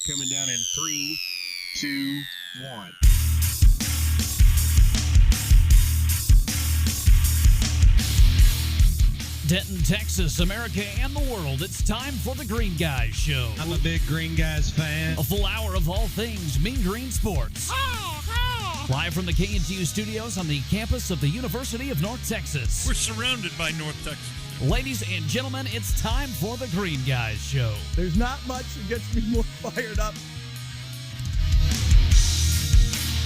coming down in 3, 2, 1. Denton, Texas, America, and the world. It's time for the Green Guys Show. I'm a big Green Guys fan. A full hour of all things Mean Green Sports. Live from the KNTU studios on the campus of the University of North Texas. We're surrounded by North Texas. Ladies and gentlemen, it's time for the Green Guys Show. There's not much that gets me more fired up.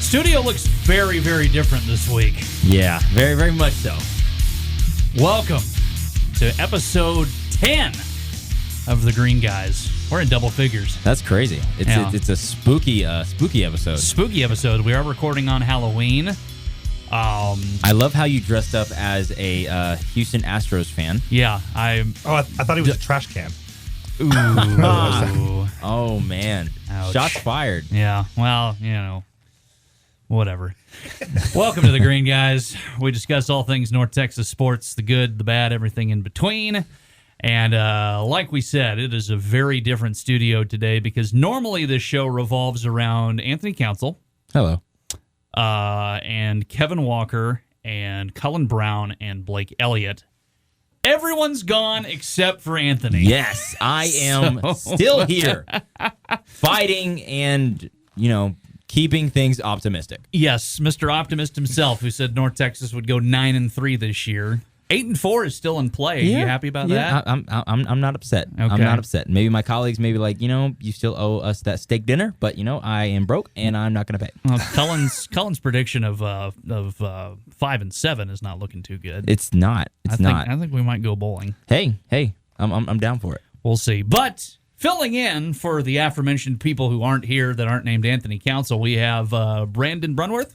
Studio looks very, very different this week. Yeah, very, very much so. Welcome to episode 10 of the Green Guys. We're in double figures. That's crazy. It's a spooky episode. Spooky episode. We are recording on Halloween. I love how you dressed up as a Houston Astros fan. Yeah, I thought he was a trash can. Ooh. Oh, man. Ouch. Shots fired. Yeah, well, whatever. Welcome to the Green Guys. We discuss all things North Texas sports, the good, the bad, everything in between. And like we said, it is a very different studio today because normally this show revolves around Anthony Council. Hello. And Kevin Walker and Cullen Brown and Blake Elliott. Everyone's gone except for Anthony. Yes, I am still here fighting and, keeping things optimistic. Yes, Mr. Optimist himself, who said North Texas would go 9-3 this year. 8-4 is still in play. Yeah. Are you happy about that? I'm not upset. Okay. I'm not upset. Maybe my colleagues may be like, you still owe us that steak dinner, but I am broke and I'm not going to pay. Well, Cullen's prediction of 5-7 is not looking too good. It's not. It's not. I think we might go bowling. Hey, I'm down for it. We'll see. But filling in for the aforementioned people who aren't here that aren't named Anthony Council, we have Brandon Brunworth.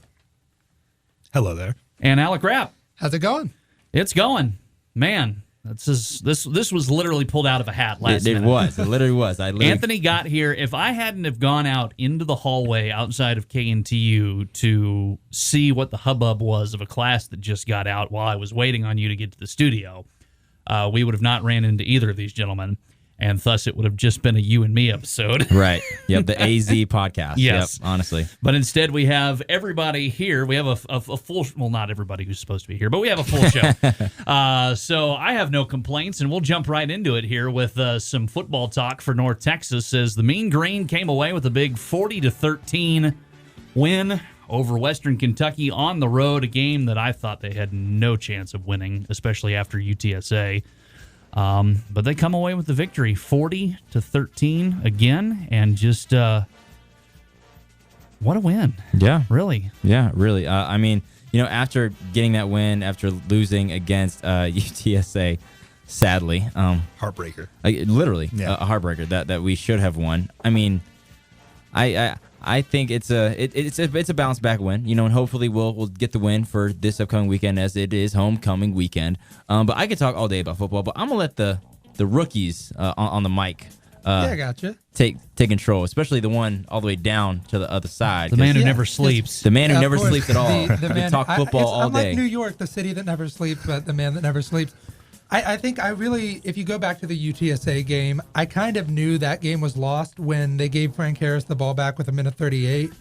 Hello there. And Alec Rapp. How's it going? It's going. Man, this was literally pulled out of a hat last minute. It was. It literally was. Anthony got here. If I hadn't have gone out into the hallway outside of KNTU to see what the hubbub was of a class that just got out while I was waiting on you to get to the studio, we would have not ran into either of these gentlemen. And thus, it would have just been a you and me episode. Right. Yep. The AZ podcast. Yes. Yep, honestly. But instead, we have everybody here. We have a full, well, not everybody who's supposed to be here, but we have a full show. So I have no complaints, and we'll jump right into it here with some football talk for North Texas. As the Mean Green came away with a big 40-13 win over Western Kentucky on the road, a game that I thought they had no chance of winning, especially after UTSA. But they come away with the victory, 40-13 again, and just what a win! Yeah, really. Yeah, really. After getting that win, after losing against UTSA, sadly, Heartbreaker. Literally, a heartbreaker that we should have won. I think it's a bounce back win, and hopefully we'll get the win for this upcoming weekend as it is homecoming weekend. But I could talk all day about football, but I'm gonna let the rookies on the mic. I gotcha. Take control, especially the one all the way down to the other side. The man who never sleeps. The man who never sleeps at all. The man, talk football all day. I'm like New York, the city that never sleeps, but the man that never sleeps. I think if you go back to the UTSA game, I kind of knew that game was lost when they gave Frank Harris the ball back with 1:38.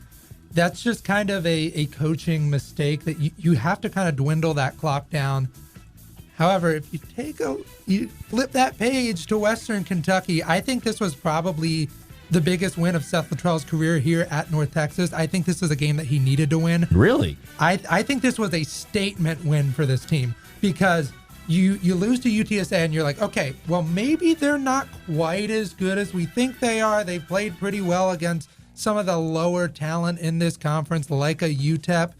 That's just kind of a coaching mistake that you have to kind of dwindle that clock down. However, if you flip that page to Western Kentucky, I think this was probably the biggest win of Seth Luttrell's career here at North Texas. I think this is a game that he needed to win. Really? I think this was a statement win for this team because you lose to UTSA and you're like, okay, well, maybe they're not quite as good as we think they are. They played pretty well against some of the lower talent in this conference, like a UTEP.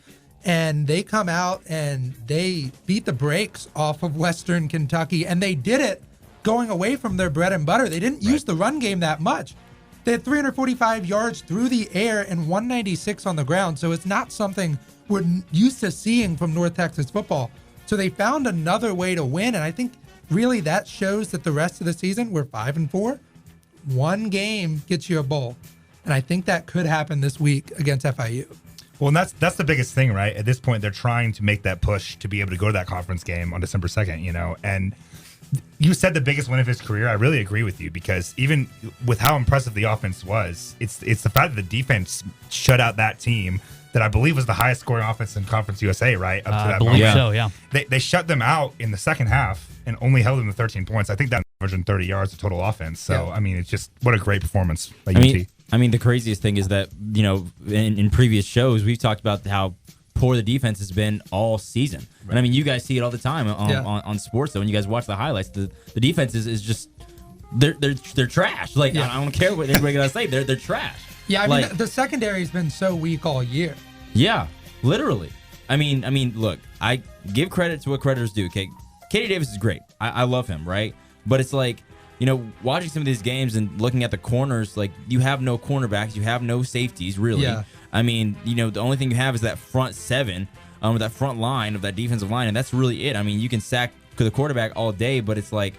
And they come out and they beat the brakes off of Western Kentucky. And they did it going away from their bread and butter. They didn't use the run game that much. They had 345 yards through the air and 196 on the ground. So it's not something we're used to seeing from North Texas football. So they found another way to win, and I think really that shows that the rest of the season, we're 5-4. One game gets you a bowl, and I think that could happen this week against FIU. Well, and that's the biggest thing, right? At this point, they're trying to make that push to be able to go to that conference game on December 2nd, and You said the biggest win of his career. I really agree with you because even with how impressive the offense was, it's the fact that the defense shut out that team that I believe was the highest scoring offense in Conference USA, right? Up to that I believe moment. so, yeah. They shut them out in the second half and only held them to 13 points. I think that 130 yards of total offense. So, I mean, it's just what a great performance by UT. I mean, the craziest thing is that, in previous shows, we've talked about how poor the defense has been all season. Right. And I mean, you guys see it all the time on sports, though. When you guys watch the highlights, the defense is just, they're trash. Like, I don't care what everybody got to say. They're trash. Yeah, I mean, the secondary has been so weak all year. Yeah, literally. I mean, look, I give credit to what creditors do. Okay, Katie Davis is great. I love him, right? But it's like, watching some of these games and looking at the corners, like you have no cornerbacks, you have no safeties, really. Yeah. I mean, the only thing you have is that front seven, that front line of that defensive line, and that's really it. I mean, you can sack the quarterback all day, but it's like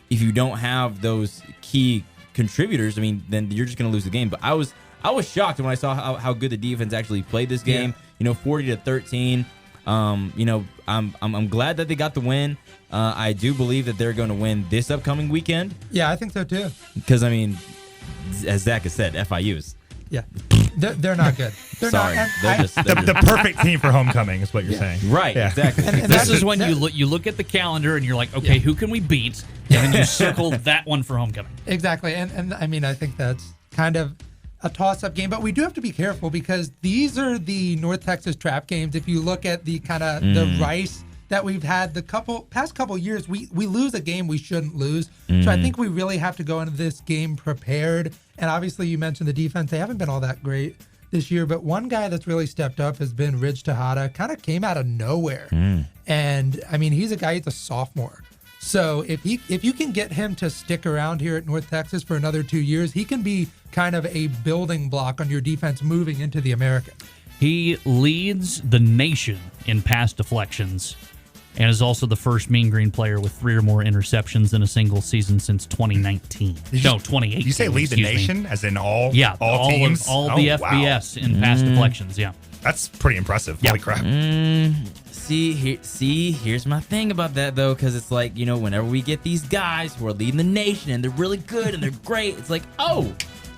if you don't have those key contributors, I mean, then you're just going to lose the game. But I was shocked when I saw how good the defense actually played this game. 40-13. I'm glad that they got the win. I do believe that they're going to win this upcoming weekend. Yeah, I think so too. Because I mean, as Zach has said, FIU's. Yeah, they're not good. They're Sorry, not. they're just The perfect team for homecoming is what you're saying. right. Yeah. Exactly. And This is when you look at the calendar and you're like, okay, who can we beat? And then you circle that one for homecoming. Exactly, and I mean, I think that's kind of a toss-up game, but we do have to be careful because these are the North Texas trap games. If you look at the kind of the Rice that we've had the past couple years, we lose a game we shouldn't lose. So I think we really have to go into this game prepared. And obviously, you mentioned the defense; they haven't been all that great this year. But one guy that's really stepped up has been Ridge Tejada. Kind of came out of nowhere, and I mean, he's a sophomore. So if you can get him to stick around here at North Texas for another 2 years, he can be kind of a building block on your defense moving into the American. He leads the nation in pass deflections and is also the first Mean Green player with 3 or more interceptions in a single season since 2019. No, 2018. You say lead the nation, as in all teams? All the FBS in pass deflections, yeah. That's pretty impressive. Yeah. Holy crap. Here's my thing about that, though, because it's like, whenever we get these guys who are leading the nation and they're really good and they're great, it's like, oh,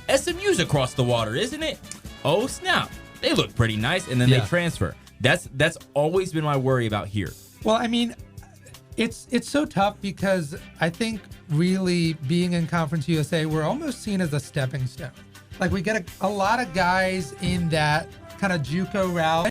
SMU's across the water, isn't it? Oh, snap. They look pretty nice, and then they transfer. That's always been my worry about here. Well, I mean, it's so tough because I think really being in Conference USA, we're almost seen as a stepping stone. Like we get a lot of guys in that kind of JUCO route.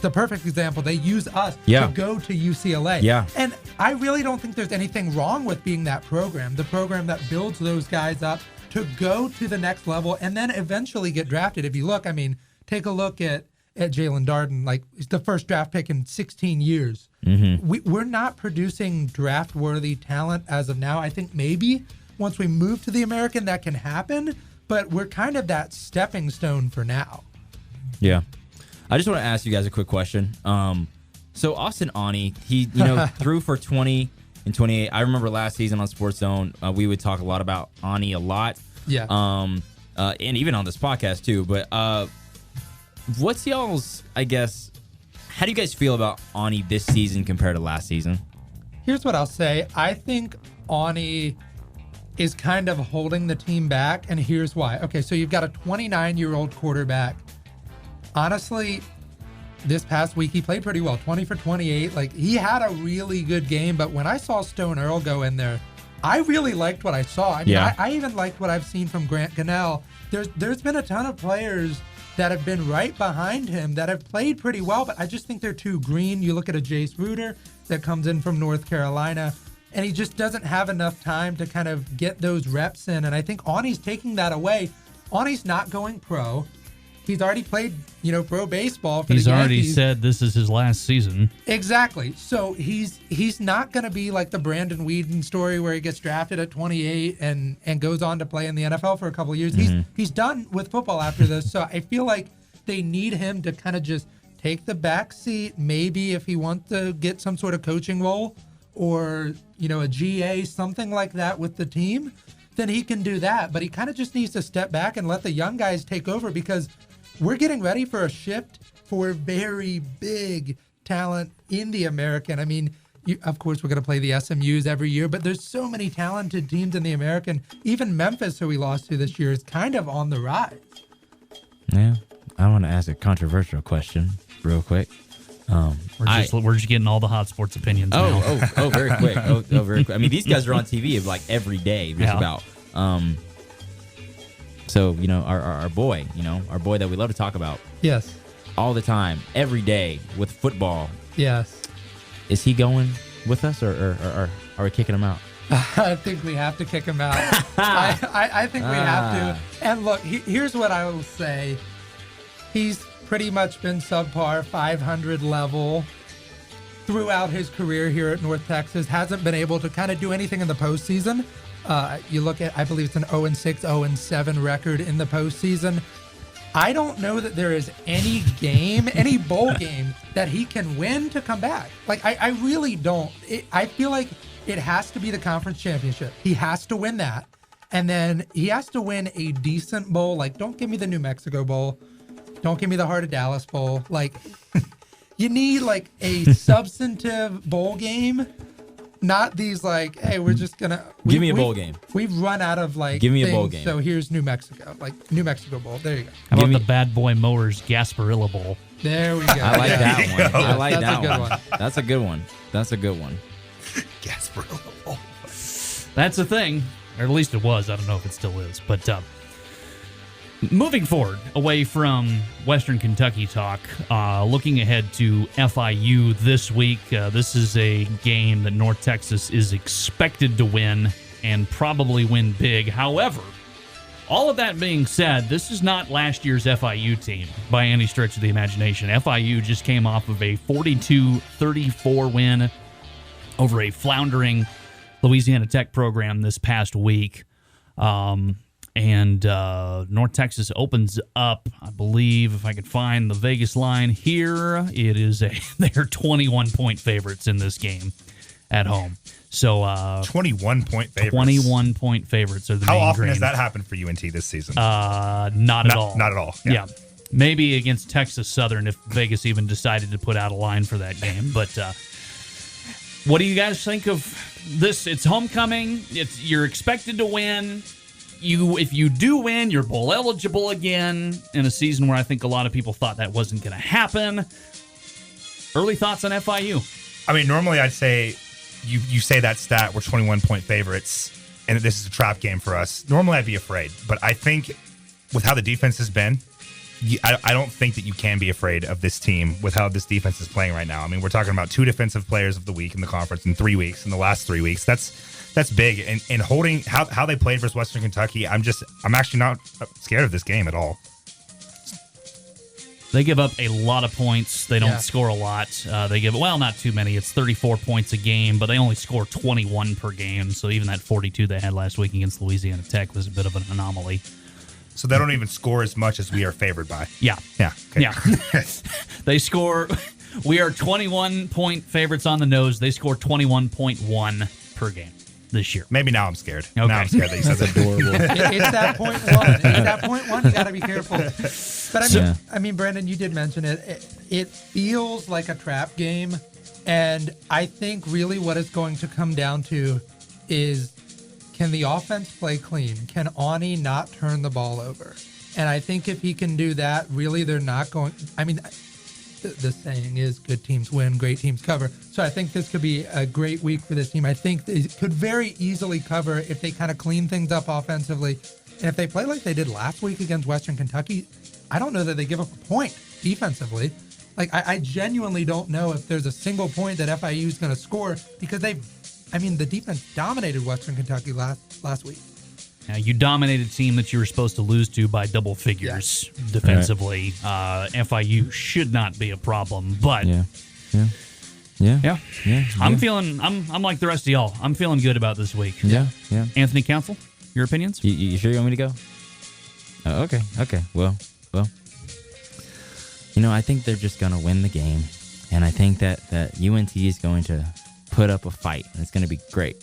The perfect example, they use us to go to UCLA. Yeah. And I really don't think there's anything wrong with being that program, the program that builds those guys up to go to the next level and then eventually get drafted. If you look, I mean, take a look at Jalen Darden, like he's the first draft pick in 16 years. We're not producing draft-worthy talent as of now. I think maybe once we move to the American, that can happen, but we're kind of that stepping stone for now. Yeah. I just want to ask you guys a quick question. So Austin Aune, he threw for 20 and 28. I remember last season on Sports Zone, we would talk a lot about Aune a lot. Yeah. And even on this podcast too. But what's y'all's, I guess, how do you guys feel about Aune this season compared to last season? Here's what I'll say. I think Aune is kind of holding the team back, and here's why. Okay, so you've got a 29-year-old quarterback. Honestly, this past week he played pretty well, 20 for 28. Like he had a really good game, but when I saw Stone Earl go in there, I really liked what I saw. I mean, I even liked what I've seen from Grant Gunnell. There's been a ton of players that have been right behind him that have played pretty well, but I just think they're too green. You look at a Jace Reuter that comes in from North Carolina, and he just doesn't have enough time to kind of get those reps in, and I think Aune's taking that away. Aune's not going pro. He's already played, pro baseball for the Yankees. He's already said this is his last season. Exactly. So he's not going to be like the Brandon Whedon story where he gets drafted at 28 and goes on to play in the NFL for a couple of years. He's done with football after this. So I feel like they need him to kind of just take the back seat. Maybe if he wants to get some sort of coaching role or, a GA, something like that with the team, then he can do that. But he kind of just needs to step back and let the young guys take over because we're getting ready for a shift for very big talent in the American. I mean, of course, we're going to play the SMUs every year, but there's so many talented teams in the American. Even Memphis, who we lost to this year, is kind of on the rise. Yeah. I want to ask a controversial question real quick. We're just getting all the hot sports opinions now. Very quick. Very quick. I mean, these guys are on TV like every day, just about. So, our boy, our boy that we love to talk about. Yes. All the time, every day with football. Yes. Is he going with us or are we kicking him out? I think we have to kick him out. I think we have to. And look, here's what I will say. He's pretty much been subpar 500 level throughout his career here at North Texas. Hasn't been able to kind of do anything in the postseason. You look at, I believe it's an 0-6, 0-7 record in the postseason. I don't know that there is any game, any bowl game that he can win to come back. Like, I really don't. I feel like it has to be the conference championship. He has to win that. And then he has to win a decent bowl. Like, don't give me the New Mexico Bowl. Don't give me the Heart of Dallas Bowl. Like, you need, like, a substantive bowl game. Not these, like, hey, we're just going to... Give me a bowl game. We've run out of, like, give me things, a bowl game. So here's New Mexico. Like, New Mexico Bowl. There you go. How about the Bad Boy Mowers Gasparilla Bowl? There we go. I like that one. I like That's that a good one. That's a good one. That's a good one. Gasparilla Bowl. That's the thing. Or at least it was. I don't know if it still is. But moving forward, away from Western Kentucky talk, looking ahead to FIU this week. This is a game that North Texas is expected to win and probably win big. However, all of that being said, this is not last year's FIU team by any stretch of the imagination. FIU just came off of a 42-34 win over a floundering Louisiana Tech program this past week. And North Texas opens up, I believe, if I could find the Vegas line here, it is they're 21-point favorites in this game at home. So 21-point favorites. 21-point favorites are the How main often green. has that happened for UNT this season? Not at all. Not at all. Yeah. Maybe against Texas Southern if Vegas even decided to put out a line for that game. But what do you guys think of this? It's homecoming. You're expected to win. If you do win, you're bowl eligible again in a season where I think a lot of people thought that wasn't going to happen. Early thoughts on FIU? I mean, normally I'd say you say that stat, we're 21-point favorites, and this is a trap game for us. Normally I'd be afraid, but I think with how the defense has been, I don't think that you can be afraid of this team with how this defense is playing right now. I mean, we're talking about 2 defensive players of the week in the conference in 3 weeks, in the last 3 weeks. That's big. And holding how they played versus Western Kentucky, I'm actually not scared of this game at all. They give up a lot of points. They don't score a lot. They give, not too many. It's 34 points a game, but they only score 21 per game. So even that 42 they had last week against Louisiana Tech was a bit of an anomaly. So they don't even score as much as we are favored by. Yeah. Yeah. Okay. Yeah. They score, we are 21-point favorites on the nose. They score 21.1 per game this year. Maybe now I'm scared. Okay. Now I'm scared that you said that. Adorable. It's that point one. It's that point one. You got to be careful. But I mean, Brandon, you did mention it. It feels like a trap game, and I think really what it's going to come down to is, can the offense play clean? Can Ani not turn the ball over? And I think if he can do that, really, they're not going. I mean, the saying is good teams win, great teams cover. So I think this could be a great week for this team. I think they could very easily cover if they kind of clean things up offensively. And if they play like they did last week against Western Kentucky, I don't know that they give up a point defensively. Like, I genuinely don't know if there's a single point that FIU is going to score because the defense dominated Western Kentucky last week. Now, you dominated a team that you were supposed to lose to by double figures defensively. Right. FIU should not be a problem, but Yeah. I'm feeling. I'm like the rest of y'all. I'm feeling good about this week. Yeah. Anthony Council, your opinions? You sure you want me to go? Okay. Well. I think they're just going to win the game, and I think that UNT is going to put up a fight, and it's going to be great.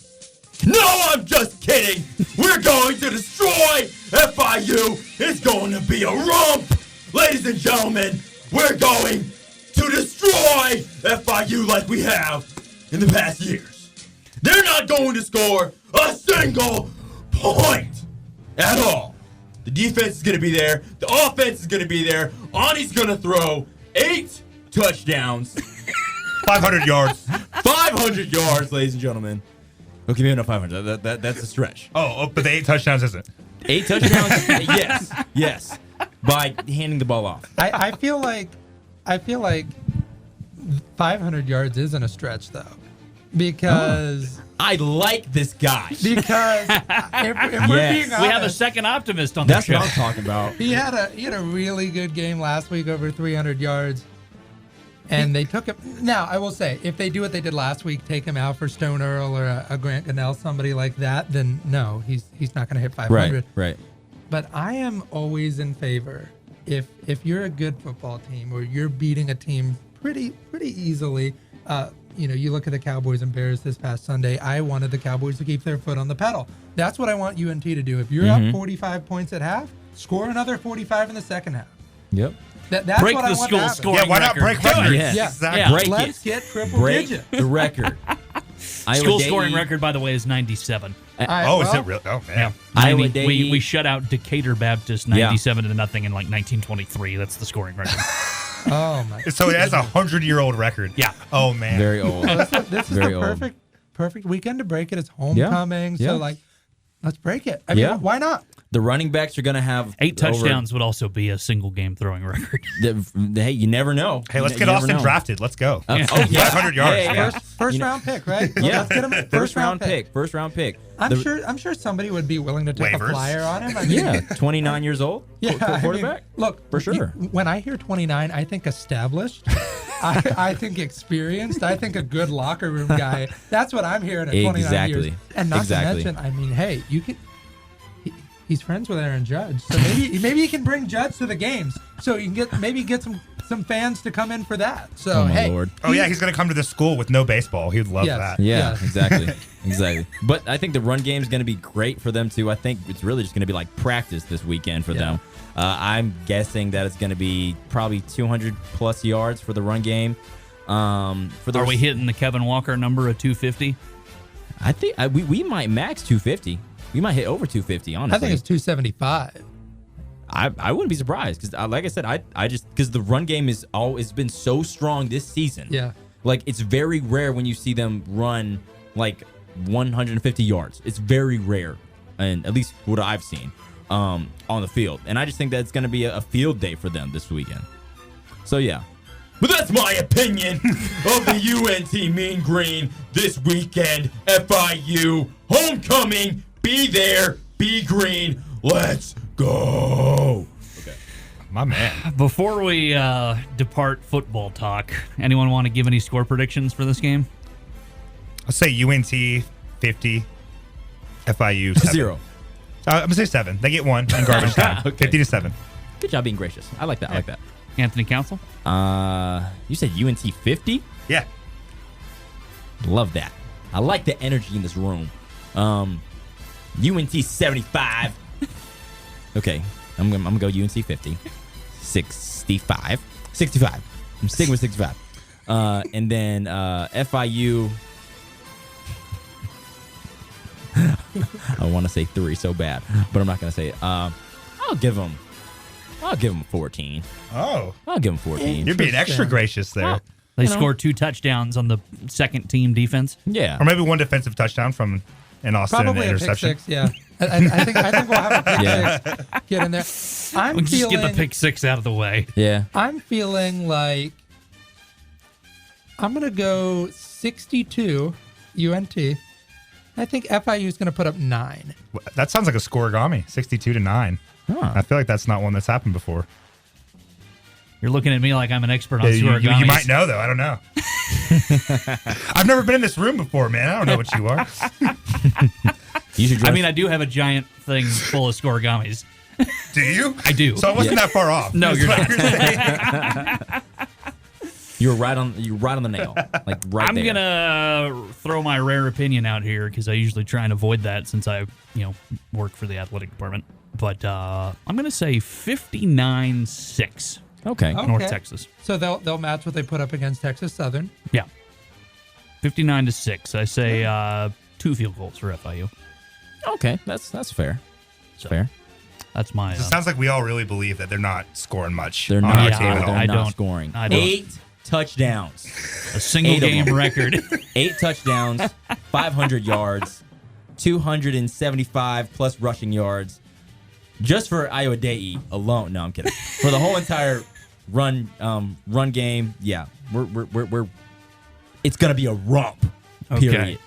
No, I'm just kidding. We're going to destroy FIU. It's going to be a romp. Ladies and gentlemen, we're going to destroy FIU like we have in the past years. They're not going to score a single point at all. The defense is going to be there. The offense is going to be there. Ani's going to throw 8 touchdowns. 500 yards. 500 yards, ladies and gentlemen. Okay, maybe not 500. That's a stretch. Oh, but the 8 touchdowns isn't. 8 touchdowns? Yes. By handing the ball off. I feel like 500 yards isn't a stretch though, because I like this guy. if we're Yes. being honest, We have a second optimist on the That's show. what I'm talking about. he had a really good game last week, over 300 yards, and they took him. Now I will say, if they do what they did last week, take him out for Stone Earl or a Grant Gunnell, somebody like that, then no, he's not going to hit 500. Right. But I am always in favor, if you're a good football team or you're beating a team pretty easily. You look at the Cowboys and Bears this past Sunday. I wanted the Cowboys to keep their foot on the pedal. That's what I want UNT to do. If you're up 45 points at half, score another 45 in the second half. Yep. That's Break what the I want school to happen. scoring Yeah, why not record. break Do it. records? Yes. Yeah. Exactly. Break Let's it. get triple Break digits. the record. School scoring record, by the way, is 97. Oh, is it real? Oh, man. Yeah. Iowa 90 Day- we shut out Decatur Baptist 97 to nothing in like 1923. That's the scoring record. Oh my! So it has a 100-year-old record. Yeah. Oh, man. Very old. This is Very the old. perfect weekend to break it. It's homecoming, Yeah. so let's break it. I mean, Yeah. why not? The running backs are going to have 8 over- touchdowns would also be a single game throwing record. Hey, you never know. Hey, let's You get never Austin know. drafted. Let's go. Oh, yeah. 500 yards. Hey, Yeah. First round pick, right? Yeah. Let's get him. First round pick. First round pick. I'm sure somebody would be willing to take Waivers. a flyer on him. I mean, Yeah, 29 years old. Yeah, I mean, Quarterback. look, For sure. When I hear 29, I think established. I think experienced. I think a good locker room guy. That's what I'm hearing at 29 Exactly. years. And not Exactly. to mention, I mean, hey, you can. He's friends with Aaron Judge, so maybe he can bring Judge to the games, so you can get some fans to come in for that. So Oh my hey, Lord. Oh, yeah, he's going to come to the school with no baseball. He'd love Yes. that. Yeah, Yeah. exactly. Exactly. But I think the run game is going to be great for them too. I think it's really just going to be like practice this weekend for them. I'm guessing that it's going to be probably 200 plus yards for the run game. For the Are we hitting the Kevin Walker number of 250? I think we might max 250. We might hit over 250. Honestly, I think it's 275. I wouldn't be surprised because, like I said, I just because the run game is always been so strong this season. Yeah. Like it's very rare when you see them run like 150 yards. It's very rare, and at least what I've seen on the field. And I just think that it's going to be a field day for them this weekend. So yeah. But that's my opinion of the UNT Mean Green this weekend. FIU homecoming. Be there. Be green. Let's go. My man. Before we depart football talk, anyone want to give any score predictions for this game? I'll say UNT 50, FIU 7. 0. I'm going to say 7. They get 1 in garbage time. Okay. 50-7. Good job being gracious. I like that. I like that. Anthony Council? You said UNT 50? Yeah. Love that. I like the energy in this room. UNT 75. Okay, I'm gonna go UNC 50. 65. 65. I'm sticking with 65. And then FIU. I want to say 3 so bad, but I'm not gonna say it. I'll give them 14. Oh. I'll give them 14. You're being extra gracious there. They You know. scored 2 touchdowns on the second team defense. Yeah. Or maybe 1 defensive touchdown from an Austin and an Probably a pick interception. six. Yeah, I think we'll have a pick Yeah. six get in there. I'm We'll just feeling get the pick 6 out of the way. Yeah. I'm feeling like I'm going to go 62 UNT. I think FIU is going to put up 9. That sounds like a scoregami, 62-9. Huh. I feel like that's not one that's happened before. You're looking at me like I'm an expert on Yeah, you scoregamis. might know, though. I don't know. I've never been in this room before, man. I don't know what you are. You should I dress- mean, I do have a giant thing full of scoregamis. Do you? I do. So I wasn't that far off. No, That's you're what not. you're saying. you're right on the nail. Like right I'm there. gonna throw my rare opinion out here because I usually try and avoid that since I, work for the athletic department. But I'm gonna say 59-6, Okay. Oh. North Okay. Texas. So they'll match what they put up against Texas Southern. Yeah. 59-6. I say 2 field goals for FIU. Okay, that's fair. So, Fair. That's my. It sounds like we all really believe that they're not scoring much They're on not. our Yeah, team at all. They're I not don't- scoring. I don't. 8 touchdowns. a single 8 of game them. record. 8 touchdowns, 500 yards, 275 plus rushing yards, just for Iowa Dei alone. No, I'm kidding. For the whole entire run game, yeah, we're it's gonna be a romp. Period. Okay.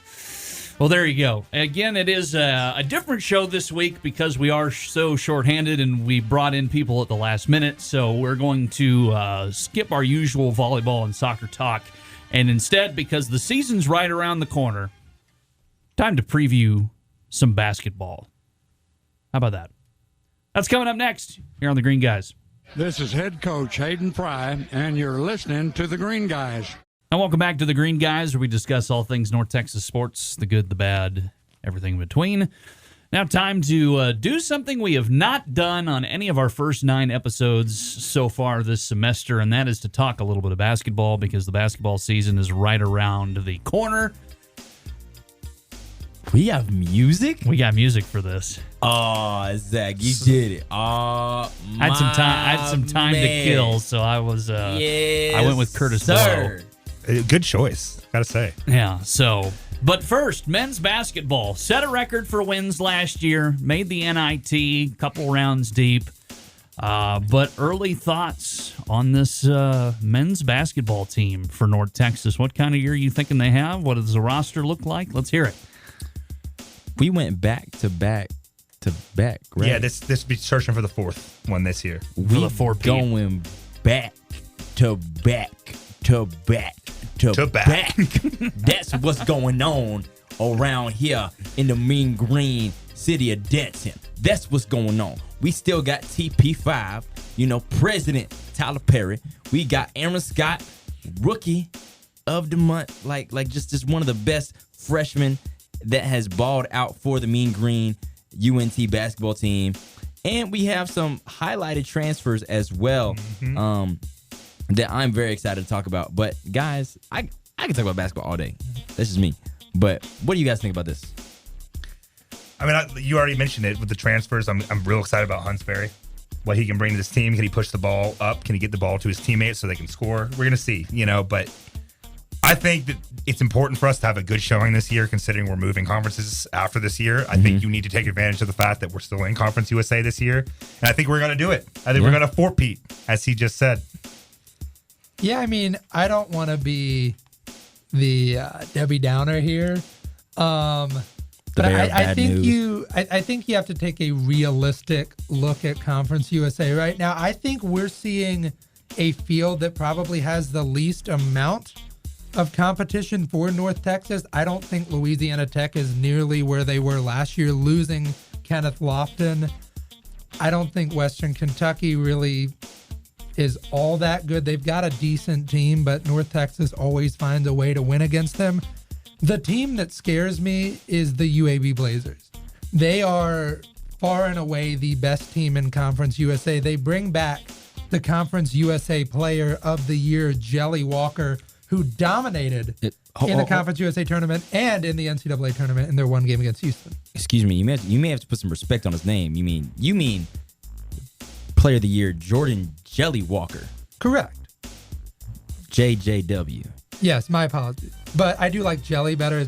Well, there you go. Again, it is a different show this week because we are so shorthanded and we brought in people at the last minute. So we're going to skip our usual volleyball and soccer talk. And instead, because the season's right around the corner, time to preview some basketball. How about that? That's coming up next here on The Green Guys. This is head coach Hayden Fry, and you're listening to the Green Guys. And welcome back to The Green Guys, where we discuss all things North Texas sports, the good, the bad, everything in between. Now time to do something we have not done on any of our first 9 episodes so far this semester, and that is to talk a little bit of basketball because the basketball season is right around the corner. We have music. We got music for this. Oh, Zach, you did it. Oh, I had some time to kill, so I was I went with Curtis Blow. Good choice, gotta say. Yeah, so, but first, men's basketball set a record for wins last year, made the NIT, couple rounds deep. But early thoughts on this men's basketball team for North Texas. What kind of year are you thinking they have? What does the roster look like? Let's hear it. We went back to back to back, right? Yeah, this be searching for the 4th one this year. We the 4P. going back to back to back to back. That's what's going on around here in the mean green city of Denton. That's what's going on. We still got TP5, President Tyler Perry. We got Aaron Scott, rookie of the month, like just one of the best freshmen that has balled out for the mean green UNT basketball team. And we have some highlighted transfers as well. That I'm very excited to talk about. But guys, I can talk about basketball all day. That's just me. But what do you guys think about this? I mean, you already mentioned it with the transfers. I'm real excited about Huntsberry. What he can bring to this team. Can he push the ball up? Can he get the ball to his teammates so they can score? We're going to see, but I think that it's important for us to have a good showing this year, considering we're moving conferences after this year. I think you need to take advantage of the fact that we're still in Conference USA this year. And I think we're going to do it. I think we're going to four-peat, as he just said. Yeah, I mean, I don't want to be the Debbie Downer here, but I think I think you have to take a realistic look at Conference USA right now. I think we're seeing a field that probably has the least amount of competition for North Texas. I don't think Louisiana Tech is nearly where they were last year, losing Kenneth Lofton. I don't think Western Kentucky really is all that good. They've got a decent team, but North Texas always finds a way to win against them. The team that scares me is the UAB Blazers. They are far and away the best team in Conference USA. They bring back the Conference USA Player of the Year, Jelly Walker, who dominated in the Conference USA tournament and in the NCAA tournament in their one game against Houston. Excuse me, you may have to put some respect on his name. You mean Player of the Year, Jordan Jelly Walker. Correct. JJW. Yes, my apologies. But I do like Jelly better. It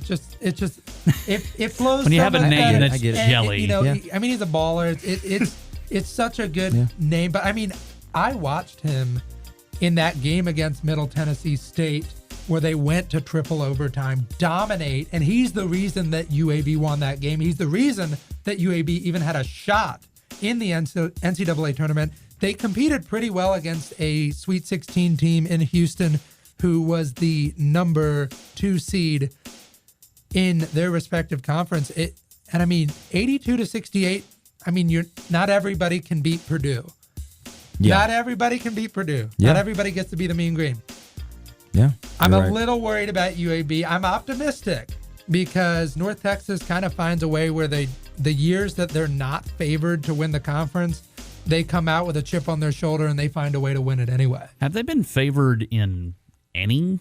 flows. When you have a so much name better. that's Jelly. I mean, he's a baller. It's such a good name. But I mean, I watched him in that game against Middle Tennessee State where they went to triple overtime, dominate, and he's the reason that UAB won that game. He's the reason that UAB even had a shot in the NCAA tournament. They competed pretty well against a Sweet 16 team in Houston who was the number 2 seed in their respective conference. And I mean, 82-68, I mean, not everybody can beat Purdue. Yeah. Not everybody can beat Purdue. Yeah. Not everybody gets to be the mean green. Yeah. I'm a little worried about UAB. I'm optimistic because North Texas kind of finds a way where the years that they're not favored to win the conference, they come out with a chip on their shoulder and they find a way to win it anyway. Have they been favored in any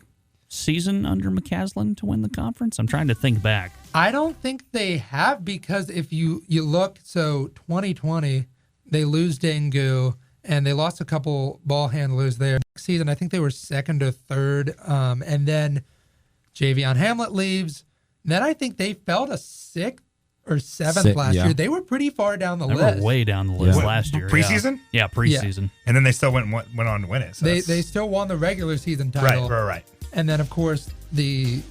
season under McCaslin to win the conference? I'm trying to think back. I don't think they have, because if you look, so 2020, they lose Dengu, and they lost a couple ball handlers there. Next season, I think they were second or third, and then Javion Hamlet leaves. Then I think they fell to sixth or seventh last year. They were pretty far down the They list. were way down the list last year. Preseason? Yeah, preseason. And then they still went on to win it. So They still won the regular season title. Right. And then, of course, the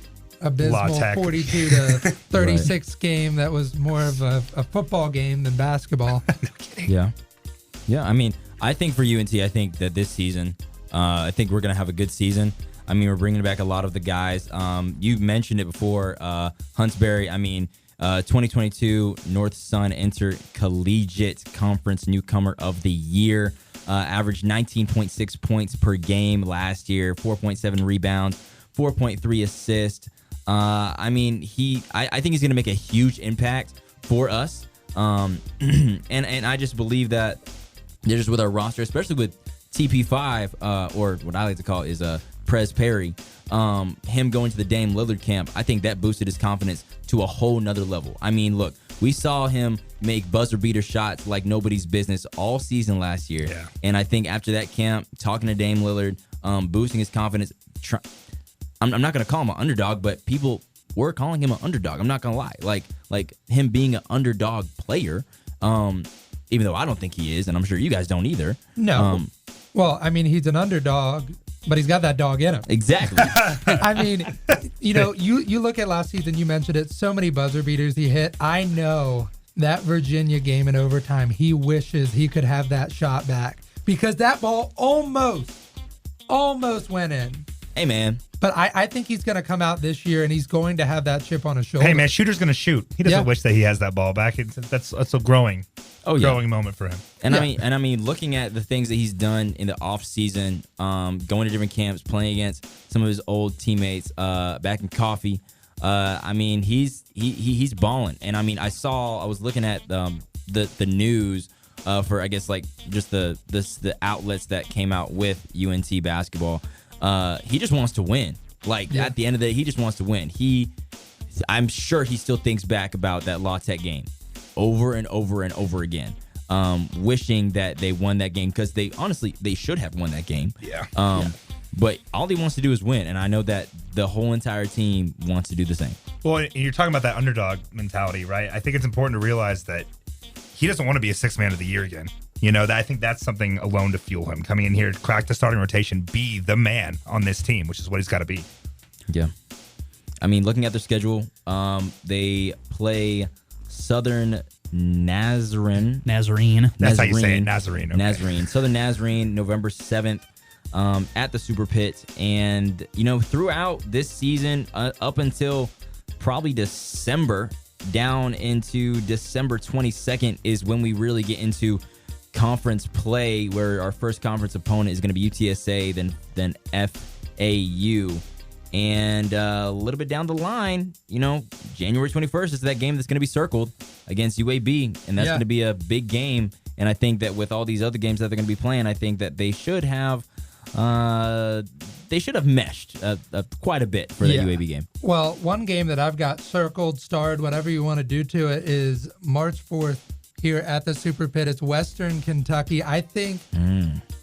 abysmal Tech. 42 to 36 game that was more of a football game than basketball. Yeah. I mean, I think for UNT, I think that this season, I think we're going to have a good season. I mean, we're bringing back a lot of the guys. You mentioned it before, Huntsbury. I mean, 2022 North Sun Intercollegiate Conference Newcomer of the Year. Averaged 19.6 points per game last year, 4.7 rebounds, 4.3 assists. I mean, I think he's going to make a huge impact for us. And I just believe that just with our roster, especially with TP5, or what I like to call is Prez Perry, him going to the Dame Lillard camp, I think that boosted his confidence to a whole nother level. I mean, look, we saw him make buzzer beater shots like nobody's business all season last year. Yeah. And I think after that camp, talking to Dame Lillard, boosting his confidence, I'm not going to call him an underdog, but people were calling him an underdog. I'm not going to lie. Like him being an underdog player, even though I don't think he is, and I'm sure you guys don't either. No. Well, I mean, he's an underdog, but he's got that dog in him. Exactly. I mean, you look at last season, you mentioned it, so many buzzer beaters he hit. I know that Virginia game in overtime, he wishes he could have that shot back, because that ball almost went in. Hey, man. But I think he's going to come out this year, and he's going to have that chip on his shoulder. Hey, man, shooter's going to shoot. He doesn't wish that he has that ball back. That's a growing moment for him. And I mean, looking at the things that he's done in the off season, going to different camps, playing against some of his old teammates back in Coffee. I mean, he's balling. And I mean, I was looking at the news for, I guess, like just the outlets that came out with UNT basketball. He just wants to win. At the end of the day, he just wants to win. I'm sure he still thinks back about that La Tech game over and over and over again, wishing that they won that game, because they should have won that game. But all he wants to do is win, and I know that the whole entire team wants to do the same. Well, you're talking about that underdog mentality, right? I think it's important to realize that he doesn't want to be a sixth man of the year again. I think that's something alone to fuel him. Coming in here, crack the starting rotation, be the man on this team, which is what he's got to be. Yeah. I mean, looking at their schedule, they play Southern Nazarene. That's how you say it, Nazarene. Okay. Nazarene. Southern Nazarene, November 7th at the Super Pit. And, throughout this season, up until probably December, down into December 22nd is when we really get into conference play, where our first conference opponent is going to be UTSA, then FAU, and a little bit down the line, January 21st is that game that's going to be circled against UAB, and that's going to be a big game. And I think that with all these other games that they're going to be playing, I think that they should have meshed quite a bit for the UAB game. Well, one game that I've got circled, starred, whatever you want to do to it, is March 4th here at the Super Pit. It's Western Kentucky. I think,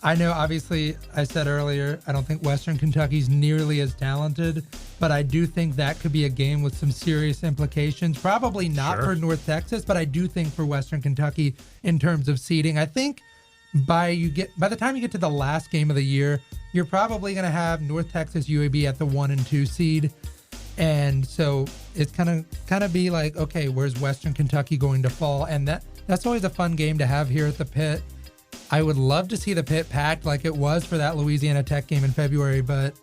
I know obviously I said earlier, I don't think Western Kentucky's nearly as talented, but I do think that could be a game with some serious implications. Probably not for North Texas, but I do think for Western Kentucky in terms of seeding. I think by the time you get to the last game of the year, you're probably going to have North Texas, UAB at the 1 and 2 seed. And so it's kind of be like, okay, where's Western Kentucky going to fall? And that's always a fun game to have here at the Pit. I would love to see the Pit packed like it was for that Louisiana Tech game in February, but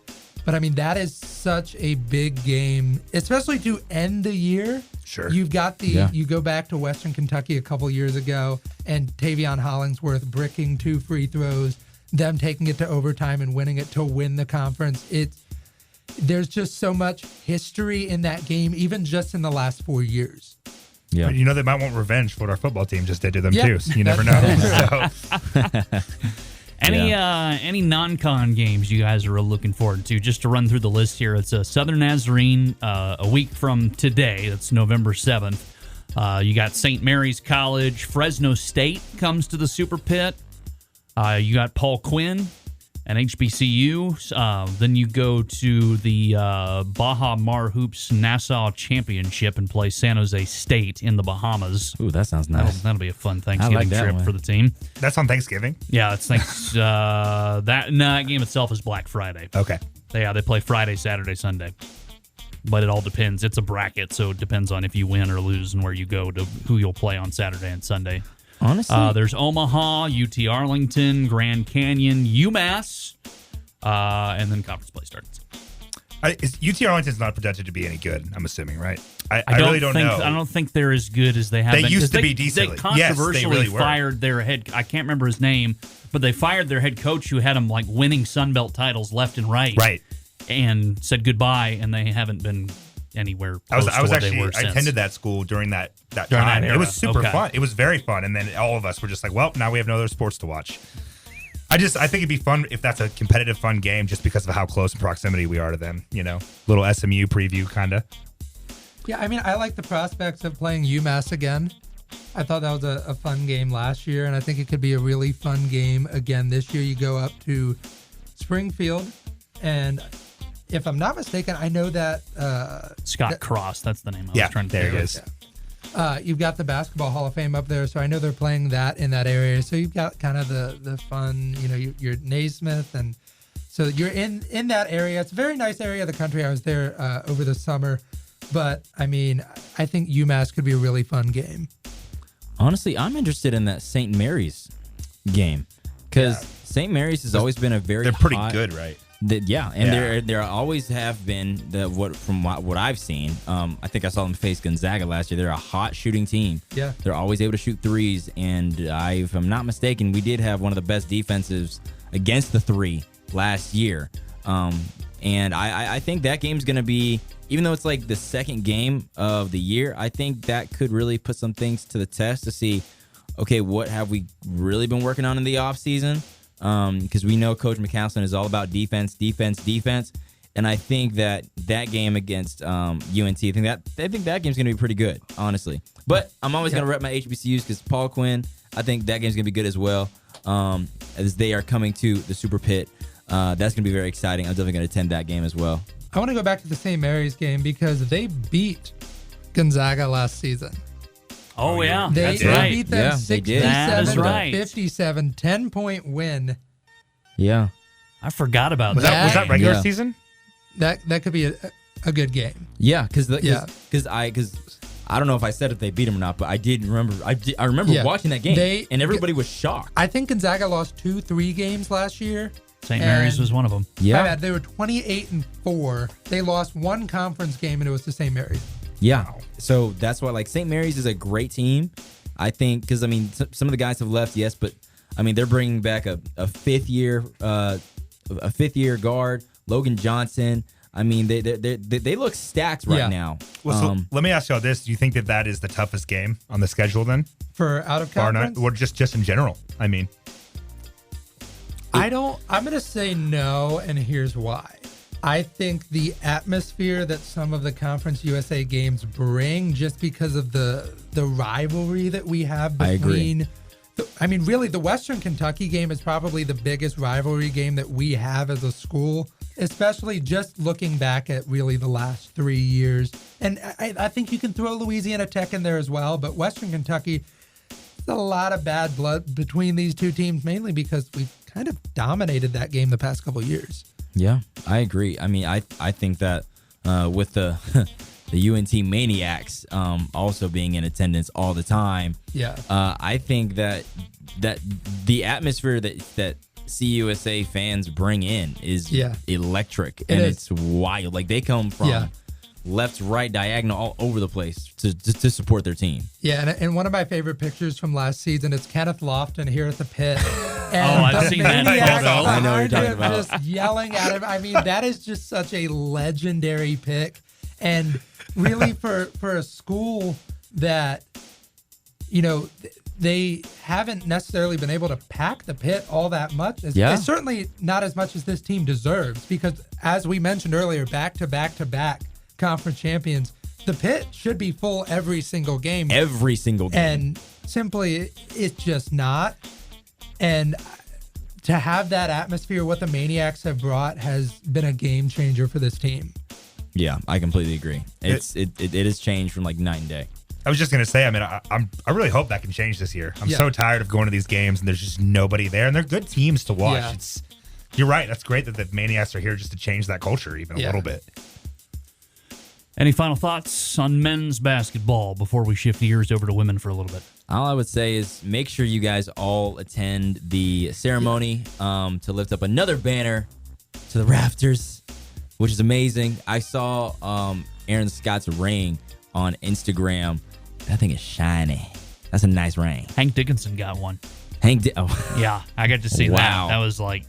I mean, that is such a big game, especially to end the year. Sure. You've got you go back to Western Kentucky a couple years ago, and Tavion Hollingsworth bricking 2 free throws, them taking it to overtime and winning it to win the conference. There's just so much history in that game, even just in the last 4 years. Yeah. But they might want revenge for what our football team just did to them too. So you never know. Any non-con games you guys are looking forward to? Just to run through the list here, it's a Southern Nazarene a week from today. That's November 7th. You got St. Mary's College. Fresno State comes to the Super Pit. You got Paul Quinn and HBCU. Then you go to the Baja Mar Hoops Nassau Championship and play San Jose State in the Bahamas. Ooh, that sounds nice. That'll be a fun Thanksgiving that trip one. for the team. That's on Thanksgiving. Yeah, it's thanks. That game itself is Black Friday. Okay. They play Friday, Saturday, Sunday. But it all depends. It's a bracket, so it depends on if you win or lose and where you go to who you'll play on Saturday and Sunday. Honestly, There's Omaha, UT Arlington, Grand Canyon, UMass, and then conference play starts. UT Arlington's not projected to be any good, I'm assuming, right? I don't really don't think, know. I don't think they're as good as they have They been. used 'Cause to be decently. They controversially Yes, they really were. fired their head. I can't remember his name, but they fired their head coach who had them like winning Sun Belt titles left and right. Right. And said goodbye, and they haven't been anywhere I was close to what actually they were I since. attended that school during that During time. that It was era. super Okay. fun. It was very fun. And then all of us were just like, well, now we have no other sports to watch. I think it'd be fun if that's a competitive, fun game just because of how close in proximity we are to them, Little SMU preview kind of. Yeah, I mean, I like the prospects of playing UMass again. I thought that was a fun game last year, and I think it could be a really fun game again this year. You go up to Springfield, and if I'm not mistaken, I know that Scott Cross, that's the name I Yeah, was trying to there think it of. is. you've got the Basketball Hall of Fame up there, so I know they're playing that in that area. So you've got kind of the fun, you're Naismith, and so you're in that area. It's a very nice area of the country. I was there over the summer, but I mean, I think UMass could be a really fun game. honestly, I'm interested in that St. Mary's game because St. Mary's has always been a very They're pretty hot- good, right? There always have been from what I've seen. I think I saw them face Gonzaga last year. They're a hot shooting team. Yeah. They're always able to shoot threes, and if I'm not mistaken, we did have one of the best defensives against the three last year. And I think that game's going to be, even though it's like the second game of the year, I think that could really put some things to the test to see, okay, what have we really been working on in the offseason? Because we know Coach McCaslin is all about defense. And I think that game against UNT, I think that game's going to be pretty good, honestly. But I'm always going to rep my HBCUs because Paul Quinn, I think that game's going to be good as well, as they are coming to the Super Pit. That's going to be very exciting. I'm definitely going to attend that game as well. I want to go back to the St. Mary's game because they beat Gonzaga last season. Oh, yeah. They That's right. beat them Yeah, they did. That is right. 57, 10-point win. Yeah. I forgot about Was that. that regular Yeah. season? That could be a good game. Yeah, because I don't know if I said if they beat him or not, but I did remember. I remember Yeah. watching that game, They- and everybody was shocked. I think Gonzaga lost 2-3 games last year. St. Mary's And- was one of them. My Yeah, bad, they were 28-4. They lost one conference game, and it was to St. Mary's. yeah. So that's why, like, St. Mary's is a great team. I think because I mean some of the guys have left, yes, but I mean they're bringing back a fifth year guard, Logan Johnson. I mean they look stacked right Yeah. now. Well, so let me ask you all this: do you think that is the toughest game on the schedule then? For out of Bar conference? none, or just in general? I mean, I'm going to say no, and here's why. I think the atmosphere that some of the Conference USA games bring, just because of the rivalry that we have I agree. between, really, the Western Kentucky game is probably the biggest rivalry game that we have as a school, especially just looking back at really the last 3 years. And I think you can throw Louisiana Tech in there as well, but Western Kentucky, there's a lot of bad blood between these two teams, mainly because we've kind of dominated that game the past couple of years. Yeah, I agree. I mean, I think that with the the UNT Maniacs also being in attendance all the time, Yeah. I think that the atmosphere that CUSA fans bring in is electric, and is. it's wild. Like they come from Yeah. left, right, diagonal, all over the place to support their team. Yeah, and one of my favorite pictures from last season, it's Kenneth Lofton here at the pit. Oh, I've seen that Maniacs photo. I know what you're behind talking him about. Just yelling at him. I mean, that is just such a legendary pick. And really for a school that, they haven't necessarily been able to pack the pit all that much. Yeah. It's certainly not as much as this team deserves because, as we mentioned earlier, back-to-back conference champions, the pit should be full every single game. Every single game. And simply, it's just not. And to have that atmosphere, what the Maniacs have brought has been a game changer for this team. Yeah, I completely agree. It has changed from like night and day. I was just gonna say, I mean, I really hope that can change this year. I'm so tired of going to these games and there's just nobody there, and they're good teams to watch. Yeah. You're right. That's great that the Maniacs are here just to change that culture even a little bit. Any final thoughts on men's basketball before we shift gears over to women for a little bit? All I would say is make sure you guys all attend the ceremony to lift up another banner to the rafters, which is amazing. I saw Aaron Scott's ring on Instagram. That thing is shiny. That's a nice ring. Hank Dickinson got one. Oh, Yeah, I got to see Wow. that. That was like,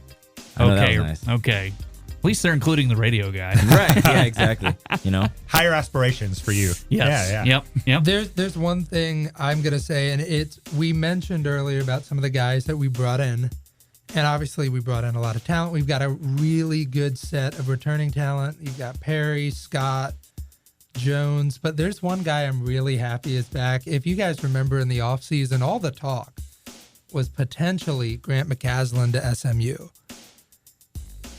I know that okay, was nice. okay. At least they're including the radio guy. right. Yeah, exactly. You know, Higher aspirations for you. Yes. Yeah. Yep. There's one thing I'm gonna say, and we mentioned earlier about some of the guys that we brought in, and obviously we brought in a lot of talent. We've got a really good set of returning talent. You've got Perry, Scott, Jones, but there's one guy I'm really happy is back. If you guys remember in the offseason, all the talk was potentially Grant McCaslin to SMU.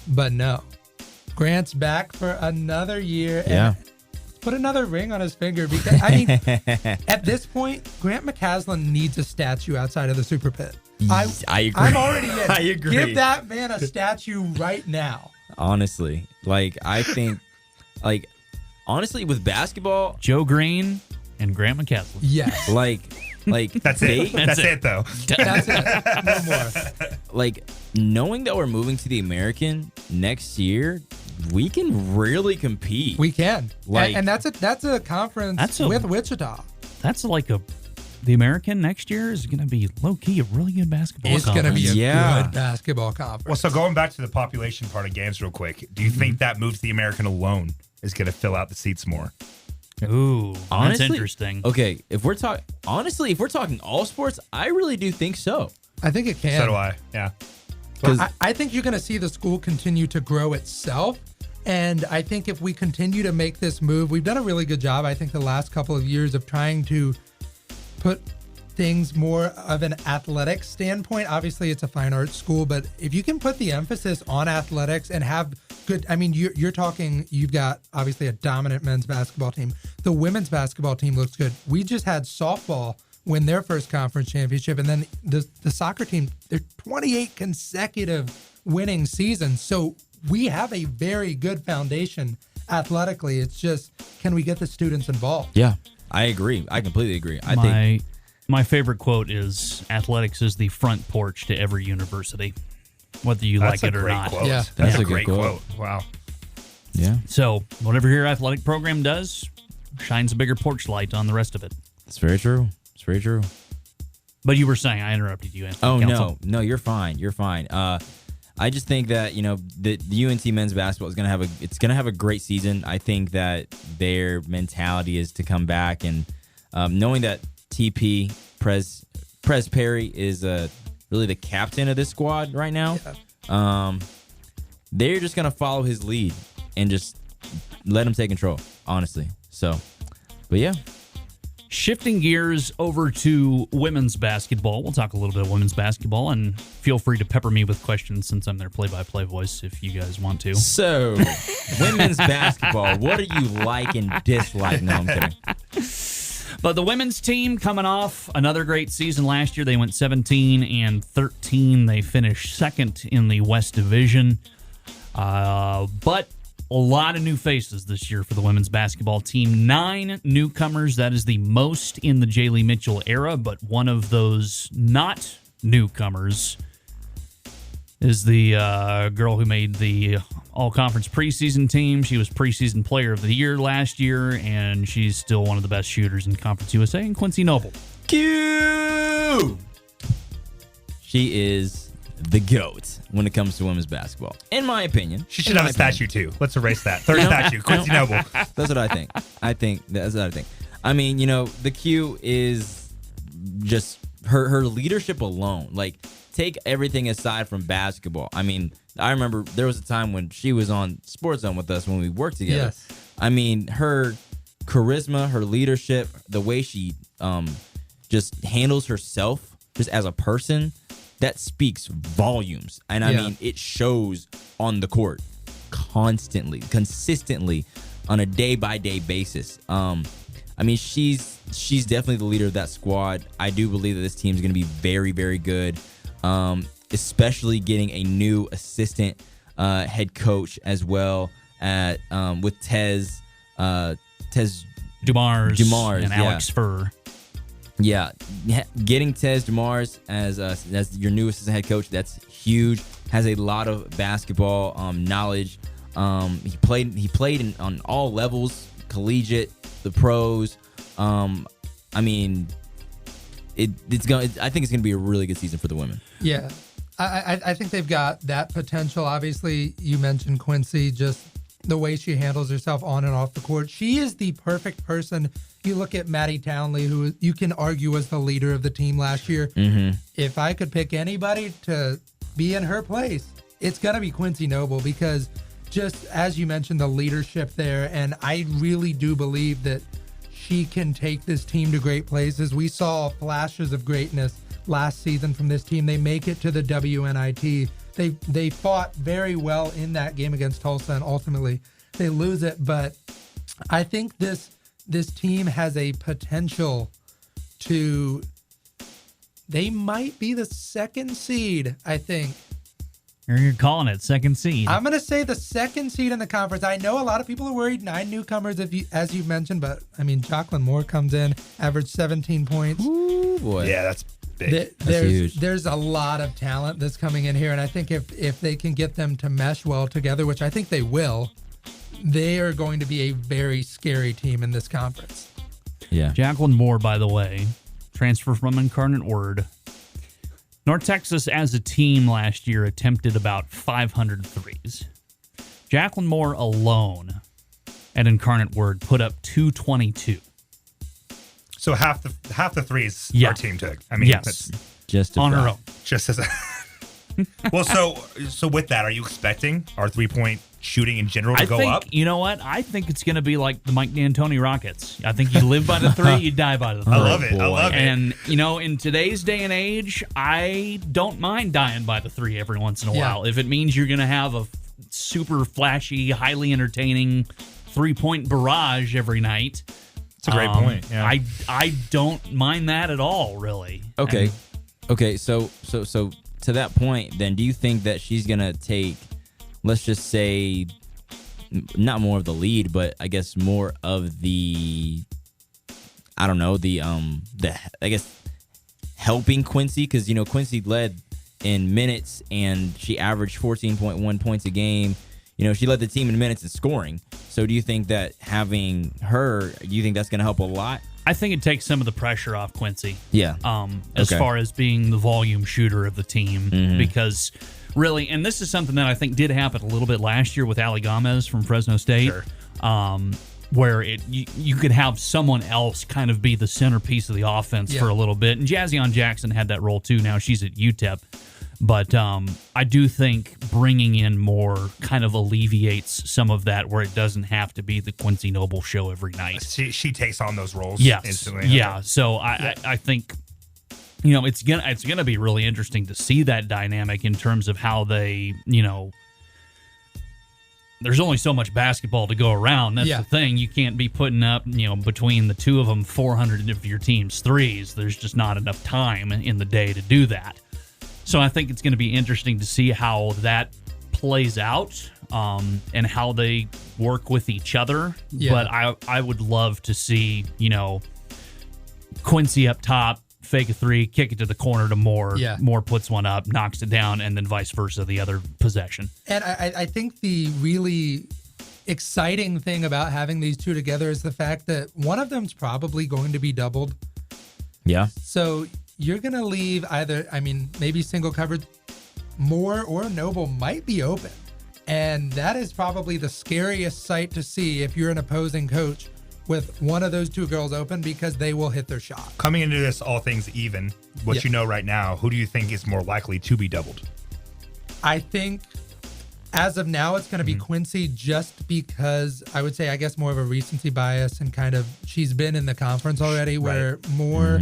But no. Grant's back for another year. Yeah. And put another ring on his finger because, I mean, at this point, Grant McCaslin needs a statue outside of the Super Pit. I agree. I'm already in. I agree. Give that man a statue right now. honestly, like I think, like honestly, with basketball, Joe Green and Grant McCaslin. Yes. like That's it. That's it, though. That's it. No more. like knowing that we're moving to the American next year, we can really compete. We can. Like- and that's a conference with Wichita. That's like the American next year is going to be low key a really good basketball. It's going to be a Yeah. good basketball conference. Well, so going back to the population part of games real quick, do you think that move to the American alone is going to fill out the seats more? Ooh, Honestly, that's interesting. Okay, if we're talking all sports, I really do think so. I think it can. So do I. Yeah. I think you're going to see the school continue to grow itself. And I think if we continue to make this move, we've done a really good job, I think, the last couple of years of trying to put things more of an athletic standpoint. Obviously, it's a fine arts school, but if you can put the emphasis on athletics and have good, I mean, you're talking, you've got obviously a dominant men's basketball team. The women's basketball team looks good. We just had softball win their first conference championship, and then the soccer team, they're 28 consecutive winning seasons. So we have a very good foundation athletically. It's just, can we get the students involved? Yeah, I agree. I completely agree. I think My favorite quote is athletics is the front porch to every university, whether you That's like it a or great not. quote. Yeah. That's a a good great quote. quote. Wow. yeah, So whatever your athletic program does, shines a bigger porch light on the rest of it. it's very true. It's very true. But you were saying, I interrupted you, Anthony. Oh Counsel. no, you're fine. You're fine. I just think that the UNT men's basketball is gonna have a great season. I think that their mentality is to come back and knowing that TP Prez Perry is really the captain of this squad right now. Yeah. They're just gonna follow his lead and just let him take control. Honestly, so, but yeah. Shifting gears over to women's basketball. We'll talk a little bit of women's basketball, and feel free to pepper me with questions since I'm their play-by-play voice if you guys want to. So, women's basketball, what do you like and dislike? No, I'm kidding. But the women's team coming off another great season last year. They went 17-13. They finished second in the West Division. But a lot of new faces this year for the women's basketball team. 9 newcomers. That is the most in the Jaylee Mitchell era, but one of those not newcomers is the girl who made the all-conference preseason team. She was preseason player of the year last year, and she's still one of the best shooters in Conference USA, and Quincy Noble. Q. She is the GOAT when it comes to women's basketball, in my opinion. She should have a statue, too. Let's erase that. Third statue, Quincy Noble. That's what I think. That's what I think. I mean, the Q is just her leadership alone, like take everything aside from basketball. I mean, I remember there was a time when she was on Sports Zone with us when we worked together. Yes. I mean, her charisma, her leadership, the way she just handles herself just as a person, that speaks volumes. And I mean, it shows on the court constantly, consistently, on a day-by-day basis. I mean, she's definitely the leader of that squad. I do believe that this team is going to be very, very good, especially getting a new assistant head coach as well with Tez Dumars and yeah. Alex Furr. Yeah, getting Tez Dumars as your new assistant head coach, that's huge. Has a lot of basketball knowledge. He played on all levels, collegiate, the pros. I mean, I think it's gonna be a really good season for the women. Yeah, I think they've got that potential. Obviously, you mentioned Quincy, just the way she handles herself on and off the court. She is the perfect person. You look at Maddie Townley, who you can argue was the leader of the team last year. Mm-hmm. If I could pick anybody to be in her place, it's going to be Quincy Noble, because just as you mentioned, the leadership there, and I really do believe that she can take this team to great places. We saw flashes of greatness last season from this team. They make it to the WNIT. They fought very well in that game against Tulsa, and ultimately they lose it. But I think this team has a potential to. They might be the second seed, I think. You're calling it second seed. I'm going to say the second seed in the conference. I know a lot of people are worried. 9 newcomers, as you've mentioned, but I mean, Jacqueline Moore comes in, averaged 17 points. Ooh, boy. Yeah, that's big. There's a lot of talent that's coming in here, and I think if they can get them to mesh well together, which I think they will, they are going to be a very scary team in this conference. Yeah. Jacqueline Moore, by the way, transfer from Incarnate Word. North Texas as a team last year attempted about 500 threes. Jacqueline Moore alone at Incarnate Word put up 222. So half the threes Yeah. our team took. I mean, Yes. that's Just On her about. own. just as a well. So with that, are you expecting our 3-point shooting in general to go think, up? you know what? I think it's going to be like the Mike D'Antoni Rockets. I think you live by the three, you die by the three. I love it. I boy. love it. And, you know, in today's day and age, I don't mind dying by the three every once in a Yeah. while. If it means you're going to have a super flashy, highly entertaining 3-point barrage every night. It's a great point. Yeah. I don't mind that at all, really. Okay. And Okay, so to that point, then, do you think that she's gonna take, let's just say, not more of the lead, but I guess more of the, I don't know, the I guess helping Quincy, because Quincy led in minutes and she averaged 14.1 points a game. She led the team in minutes and scoring. So do you think that having her, do you think that's gonna help a lot? I think it takes some of the pressure off Quincy. Yeah. As Okay. far as being the volume shooter of the team, because really, and this is something that I think did happen a little bit last year with Ali Gomez from Fresno State, where you could have someone else kind of be the centerpiece of the offense for a little bit, and Jazzion Jackson had that role too. Now she's at UTEP. But I do think bringing in more kind of alleviates some of that, where it doesn't have to be the Quincy Noble show every night. she takes on those roles instantly. Yeah. So I think it's gonna be really interesting to see that dynamic in terms of how they there's only so much basketball to go around. That's the thing. You can't be putting up between the two of them 400 of your team's threes. There's just not enough time in the day to do that. So I think it's going to be interesting to see how that plays out and how they work with each other. Yeah. But I would love to see, Quincy up top, fake a three, kick it to the corner to Moore. Yeah. Moore puts one up, knocks it down, and then vice versa the other possession. And I think the really exciting thing about having these two together is the fact that one of them's probably going to be doubled. Yeah. So you're going to leave maybe single coverage. Moore or Noble might be open. And that is probably the scariest sight to see if you're an opposing coach. with one of those two girls open because they will hit their shot. Coming into this, all things even, what you know right now, who do you think is more likely to be doubled? I think as of now, it's going to be Quincy just because I would say, I guess, more of a recency bias and kind of she's been in the conference already where Moore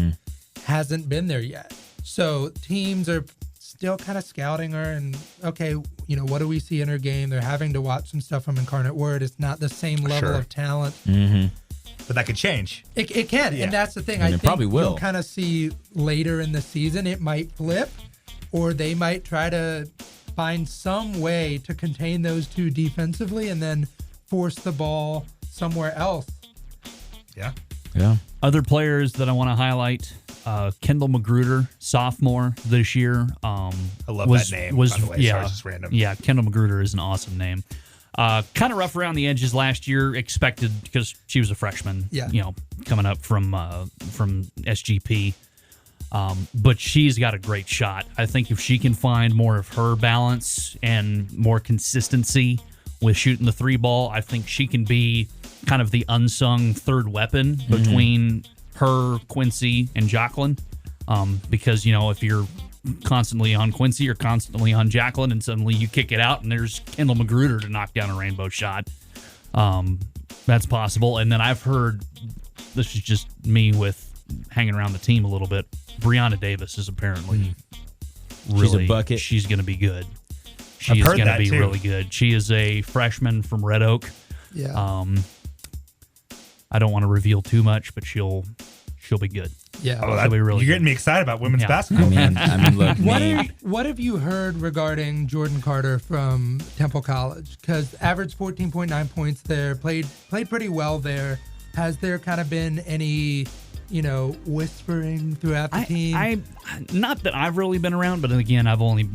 hasn't been there yet. So teams are still kind of scouting her and, okay, you know, what do we see in her game? They're having to watch some stuff from Incarnate Word. It's not the same level of talent. But that could change. It can. And that's the thing. And I it think probably will. you'll kind of see later in the season, it might flip or they might try to find some way to contain those two defensively and then force the ball somewhere else. Yeah. Other players that I want to highlight, Kendall Magruder, sophomore this year. I love that name, by the way. Sorry, it's just random. Yeah, Kendall Magruder is an awesome name. Kind of rough around the edges last year, expected because she was a freshman, you know, coming up from SGP. But she's got a great shot. I think if she can find more of her balance and more consistency with shooting the three ball, I think she can be kind of the unsung third weapon between her, Quincy, and Jacqueline. Because, you know, if you're constantly on Quincy or constantly on Jacqueline and suddenly you kick it out and there's Kendall Magruder to knock down a rainbow shot, that's possible. And then I've heard, this is just me with hanging around the team a little bit, Brianna Davis is apparently really, she's a bucket. She's going to be good. She I've is heard going to that be too. really good. She is a freshman from Red Oak. Yeah. I don't want to reveal too much, but she'll be good. Yeah. Oh, She'll be really you're good. getting me excited about women's Yeah. basketball. I mean, look, What have you heard regarding Jordan Carter from Temple College? Because averaged 14.9 points there, played pretty well there. Has there kind of been any, you know, whispering throughout the team? I not that I've really been around, but again, I've only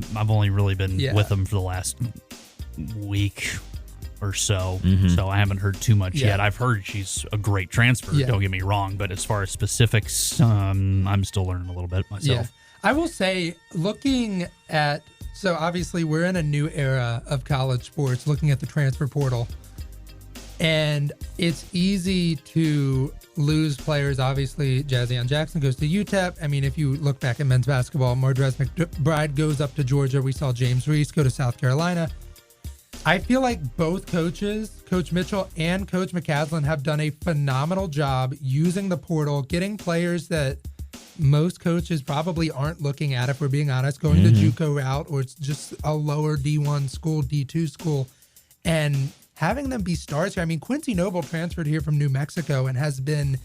really been with them for the last week or so. So I haven't heard too much yet. I've heard she's a great transfer. Don't get me wrong, but as far as specifics, I'm still learning a little bit myself. I will say, looking at, so obviously we're in a new era of college sports, looking at the transfer portal. And it's easy to lose players. Obviously, Jazzian Jackson goes to UTEP. I mean, if you look back at men's basketball, Mardrez McBride goes up to Georgia. We saw James Reese go to South Carolina. I feel like both coaches, Coach Mitchell and Coach McCaslin, have done a phenomenal job using the portal, getting players that most coaches probably aren't looking at, if we're being honest, going the JUCO route, or it's just a lower D1 school, D2 school, and having them be stars here. I mean, Quincy Noble transferred here from New Mexico and has been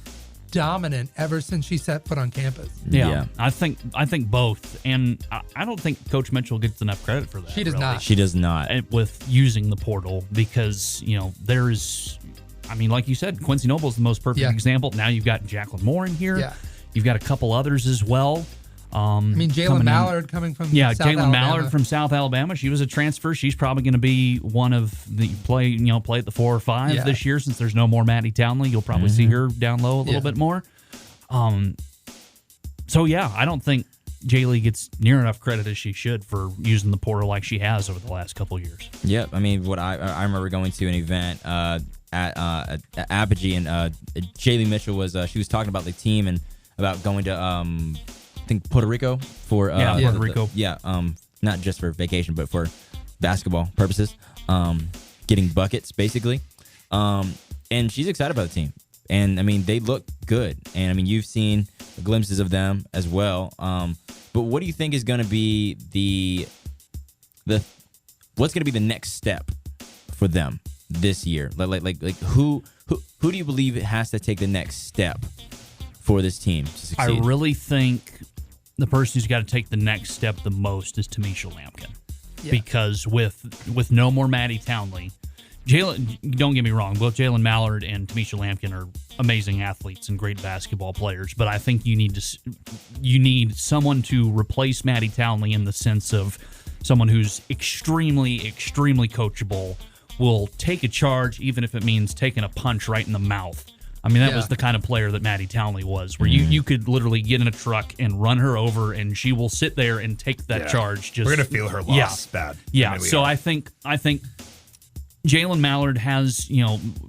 dominant ever since she set foot on campus. Yeah. I think both, and I don't think Coach Mitchell gets enough credit for that. She does really. not. she does not. With using the portal, because, you know, there's, I mean, like you said, Quincy Noble is the most perfect example. Now you've got Jacqueline Moore in here. Yeah. You've got a couple others as well. I mean, Jalen Mallard coming from South Jalen Mallard Alabama. from South Alabama. She was a transfer. She's probably going to be one of the play at the 4 or 5 this year, since there's no more Maddie Townley. You'll probably see her down low a little bit more. So yeah, I don't think Jaylee gets near enough credit as she should for using the portal like she has over the last couple of years. Yep. I mean, what I remember going to an event at Apogee, and Jaylee Mitchell was she was talking about the team and about going to I think Puerto Rico for Puerto Rico. Not just for vacation, but for basketball purposes, getting buckets basically. And she's excited about the team. And I mean, they look good. And I mean, you've seen glimpses of them as well. But what do you think is going to be what's going to be the next step for them this year? Like who do you believe has to take the next step for this team to succeed? I really think the person who's got to take the next step the most is Tamisha Lampkin. Because with no more Maddie Townley, Jalen, don't get me wrong, both Jalen Mallard and Tamisha Lampkin are amazing athletes and great basketball players, but I think you need someone to replace Maddie Townley in the sense of someone who's extremely, extremely coachable, will take a charge even if it means taking a punch right in the mouth. I mean, that was the kind of player that Maddie Townley was, where you could literally get in a truck and run her over, and she will sit there and take that charge. We're gonna feel her loss bad. Yeah. So I think Jalen Mallard has,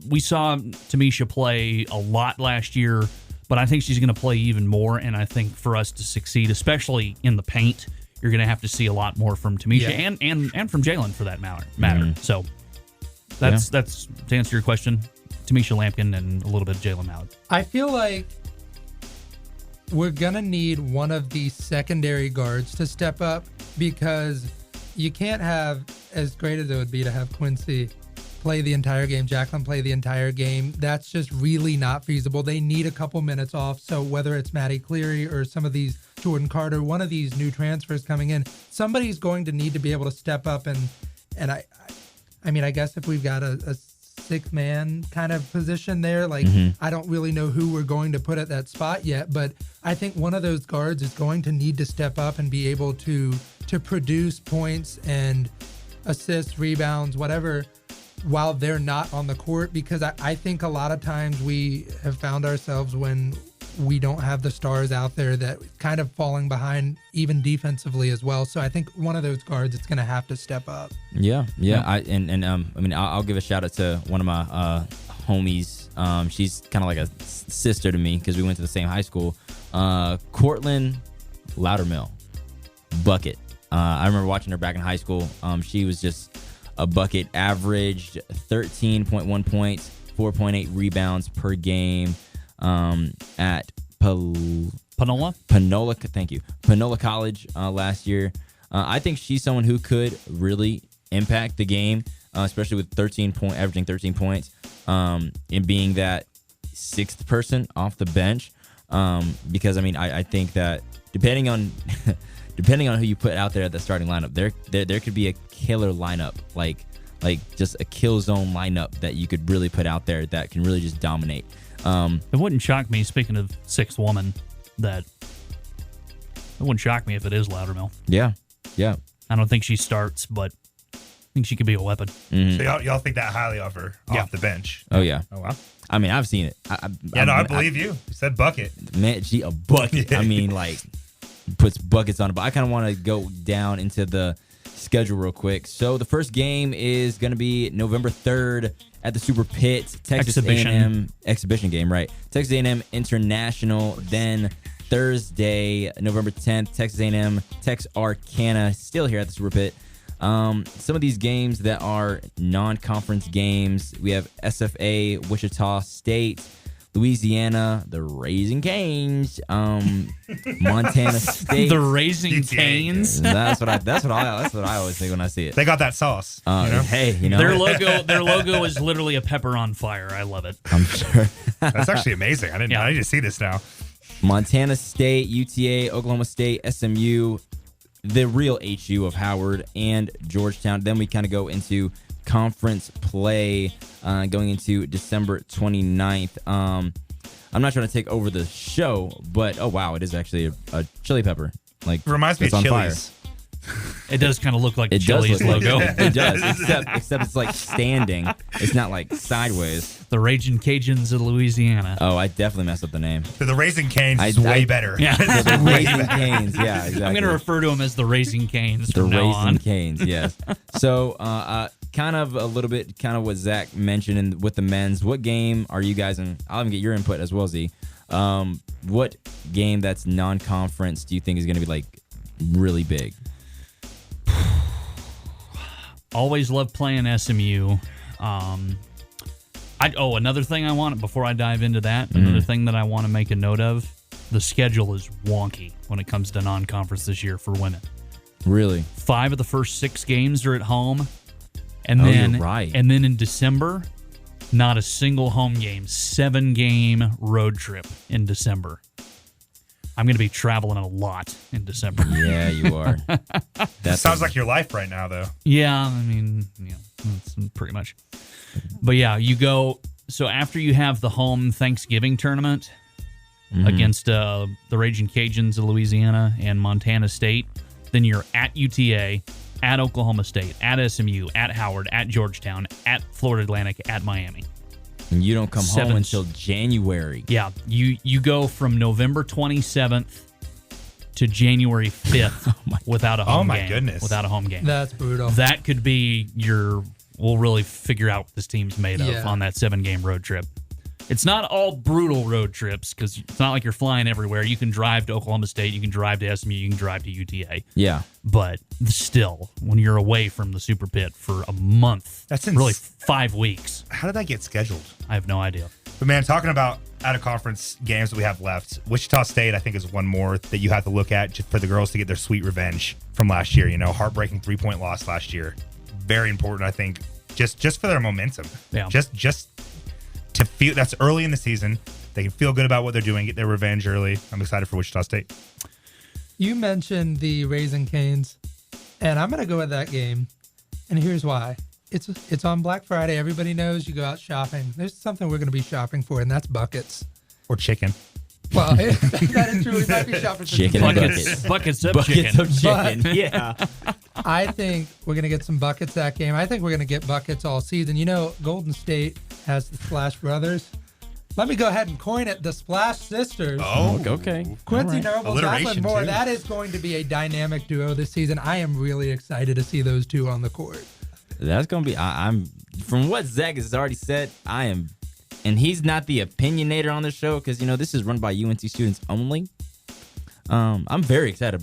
we saw Tamisha play a lot last year, but I think she's going to play even more. And I think for us to succeed, especially in the paint, you're going to have to see a lot more from Tamisha and from Jalen for that matter. So that's to answer your question, Tamisha Lampkin and a little bit of Jalen Mallard. I feel like we're going to need one of the secondary guards to step up, because you can't have, as great as it would be to have Quincy play the entire game, Jacqueline play the entire game. That's just really not feasible. They need a couple minutes off. So whether it's Maddie Cleary or some of these Jordan Carter, one of these new transfers coming in, somebody's going to need to be able to step up. And I mean, I guess if we've got a six-man kind of position there, like I don't really know who we're going to put at that spot yet, but I think one of those guards is going to need to step up and be able to produce points and assists, rebounds, whatever, while they're not on the court, because I think a lot of times we have found ourselves when we don't have the stars out there that kind of falling behind even defensively as well. So I think one of those guards is going to have to step up. Yeah. I mean, I'll give a shout out to one of my homies. She's kind of like a sister to me because we went to the same high school. Cortland Loudermill, bucket. I remember watching her back in high school. She was just a bucket, averaged 13.1 points, 4.8 rebounds per game at Panola? Thank you. Panola College last year. I think she's someone who could really impact the game, especially with averaging 13 points, and being that sixth person off the bench. Because I think that depending on who you put out there at the starting lineup, there could be a killer lineup, like just a kill zone lineup that you could really put out there that can really just dominate. It wouldn't shock me, speaking of sixth woman, that it wouldn't shock me if it is Loudermill. Yeah. I don't think she starts, but I think she could be a weapon. So y'all think that highly of her off the bench? Oh, yeah. Oh, wow. I mean, I've seen it. I believe you. You said bucket. Man, she a bucket. I mean, like, puts buckets on it. But I kind of want to go down into the schedule real quick. So the first game is going to be November 3rd at the Super Pit, Texas A&M exhibition game, right? Texas A&M International. Then Thursday, November 10th, Texas A&M Texarkana, still here at the Super Pit. Some of these games that are non-conference games, we have SFA, Wichita State, Louisiana, the Raising Canes, Montana State, the Raising Canes. That's what I always think when I see it. They got that sauce. Hey, their logo is literally a pepper on fire. I love it. I'm sure. That's actually amazing. I need to see this now. Montana State, UTA, Oklahoma State, SMU, the real HU of Howard, and Georgetown. Then we kind of go into conference play going into December 29th. I'm not trying to take over the show, but oh wow, it is actually a chili pepper. Like, reminds me of Chili's. It does kind of look like the Chili's logo. It does, except it's like standing. It's not like sideways. The Raging Cajuns of Louisiana. Oh, I definitely messed up the name. The Raising Canes is way better. Yeah, the Raising Canes. Yeah, exactly. I'm going to refer to them as the Raising Canes from now on. The Raising Canes, yes. So, kind of a little bit, kind of what Zach mentioned with the men's. What game are you guys in? I'll even get your input as well, Z. What game that's non-conference do you think is going to be like really big? Always love playing SMU. Another thing I want, before I dive into that, another thing that I want to make a note of, the schedule is wonky when it comes to non-conference this year for women. Really? 5 of the first 6 games are at home. And then, you're right. And then in December, not a single home game. 7-game road trip in December. I'm going to be traveling a lot in December. Yeah, you are. That sounds like your life right now, though. Yeah, I mean, that's pretty much. But yeah, you go. So after you have the home Thanksgiving tournament against the Raging Cajuns of Louisiana and Montana State, then you're at UTA, at Oklahoma State, at SMU, at Howard, at Georgetown, at Florida Atlantic, at Miami. And you don't come home until January. Yeah, you go from November 27th to January 5th without a home game. Oh, my goodness. Without a home game. That's brutal. That could be your we'll really figure out what this team's made of Yeah. on that 7-game road trip. It's not all brutal road trips because it's not like you're flying everywhere. You can drive to Oklahoma State, you can drive to SMU, you can drive to UTA. Yeah. But still, when you're away from the Super Pit for a month, That's really 5 weeks, How did that get scheduled? I have no idea. But man, talking about out-of-conference games that we have left, Wichita State, I think, is one more that you have to look at just for the girls to get their sweet revenge from last year. Heartbreaking 3-point loss last year. Very important, I think, just for their momentum. Yeah. Just to feel that's early in the season. They can feel good about what they're doing, get their revenge early. I'm excited for Wichita State. You mentioned the Raising Canes, and I'm going to go with that game, and here's why. It's on Black Friday. Everybody knows you go out shopping. There's something we're going to be shopping for, and that's buckets. Or chicken. Well, that is true. We might be shopping for Chicken some and buckets. Buckets of Buckets chicken. of chicken. Yeah. I think we're going to get some buckets that game. I think we're going to get buckets all season. Golden State has the Splash Brothers. Let me go ahead and coin it, the Splash Sisters. Oh, Okay. Quincy Noble, Alliteration, Jacqueline Moore. too. That is going to be a dynamic duo this season. I am really excited to see those two on the court. That's gonna be. I'm from what Zach has already said. I am, and he's not the opinionator on the show because this is run by UNC students only. I'm very excited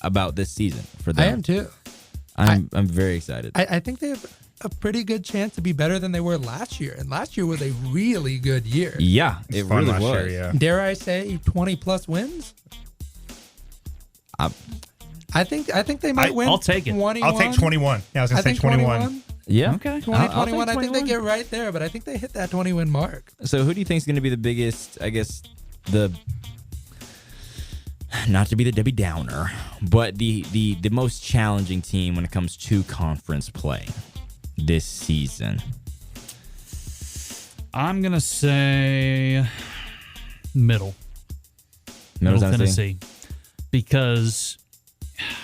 about this season for them. I am too. I'm very excited. I think they have a pretty good chance to be better than they were last year. And last year was a really good year. Yeah, it It's fun really last was. year, yeah. Dare I say 20 plus wins? I think they might win. I'll take it. 21. I'll take 21. Yeah, I was going to say 21. Yeah. Okay. 21. I think they get right there, but I think they hit that 20 win mark. So who do you think is going to be the biggest? I guess not to be the Debbie Downer, but the most challenging team when it comes to conference play this season. I'm going to say Middle Tennessee. Because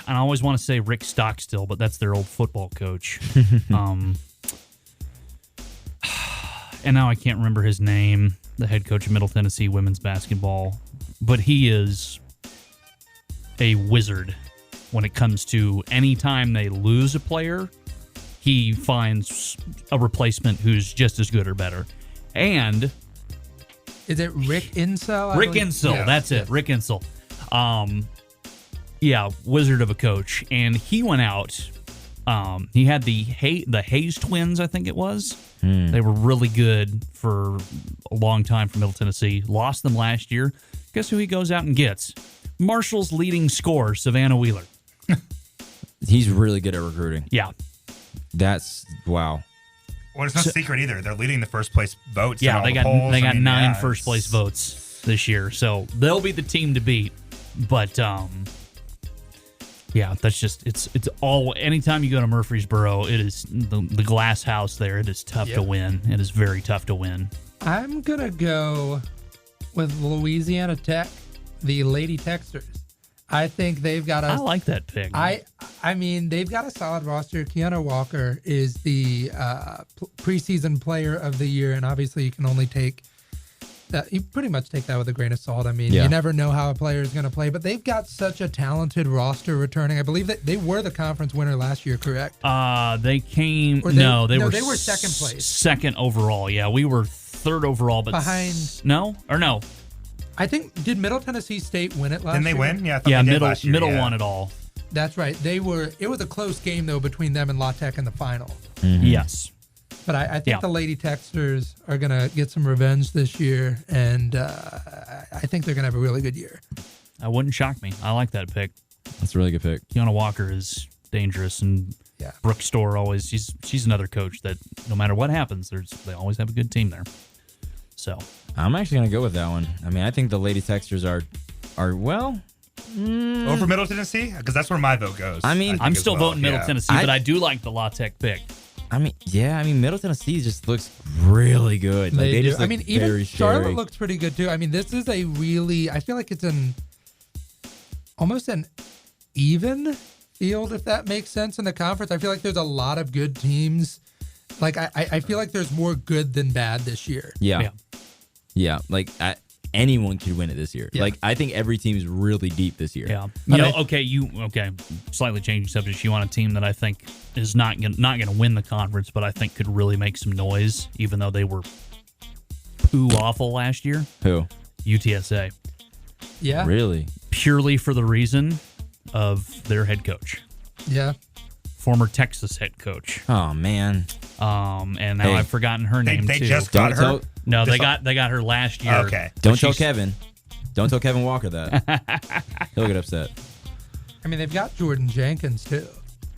I always want to say Rick Stockstill, but that's their old football coach. And now I can't remember his name, the head coach of Middle Tennessee women's basketball. But he is a wizard when it comes to any time they lose a player, he finds a replacement who's just as good or better. And Is it Rick Insell? Rick Insell, Yes, that's it. Rick Insell. Yeah, wizard of a coach. And he went out. He had the Hayes twins, I think it was. They were really good for a long time for Middle Tennessee. Lost them last year. Guess who he goes out and gets? Marshall's leading scorer, Savannah Wheeler. He's really good at recruiting. Yeah. That's wow. Well, it's no secret either. They're leading the first place votes. in Yeah, all they the got polls. they got 9 yeah, first place it's- votes this year. So they'll be the team to beat. But yeah, that's just it's all anytime you go to Murfreesboro, it is the glass house there. It is tough to win. It is very tough to win. I'm going to go with Louisiana Tech, the Lady Texters. I think they've got I a like that pick. I mean, they've got a solid roster. Kiana Walker is the preseason player of the year, and obviously you can only take that. You pretty much take that with a grain of salt. I mean, Yeah. you never know how a player is going to play, but they've got such a talented roster returning. I believe that they were the conference winner last year, correct? They came. Or they- no, they no, were they were second place. Second overall. Yeah, we were third overall, but Behind- no. I think, did Middle Tennessee State win it last Didn't they year? win? Yeah, I thought Yeah, they did middle last year, middle yeah. won it all. That's right. It was a close game, though, between them and La Tech in the final. Yes. But I think Yeah. the Lady Texters are going to get some revenge this year, and I think they're going to have a really good year. That wouldn't shock me. I like that pick. That's a really good pick. Kiana Walker is dangerous, and Yeah. Brooke Store always. She's another coach that no matter what happens, they always have a good team there. So I'm actually gonna go with that one. I mean, I think the Lady Texters are well. Over Middle Tennessee? Because that's where my vote goes. I mean, think I'm as still well, voting Middle yeah. Tennessee, but I do like the La Tech pick. I mean, Middle Tennessee just looks really good. Like, they do. just look even very Charlotte scary. looks pretty good too. I mean, this is a really, I feel like it's almost an even field, if that makes sense, in the conference. I feel like there's a lot of good teams. Like I feel like there's more good than bad this year. Yeah. Like anyone could win it this year. Yeah. Like, I think every team is really deep this year. Yeah. But Slightly changing subjects. You want a team that I think is not gonna win the conference, but I think could really make some noise, even though they were poo awful last year. Who? UTSA, Yeah. Really? purely for the reason of their head coach, Yeah. former Texas head coach. Oh, man. And now Hey. I've forgotten her name They too. just got Don't her. tell- No, they This- got her last year. Okay. Don't But tell she's- Kevin. Don't tell Kevin Walker that. He'll get upset. I mean, they've got Jordan Jenkins too.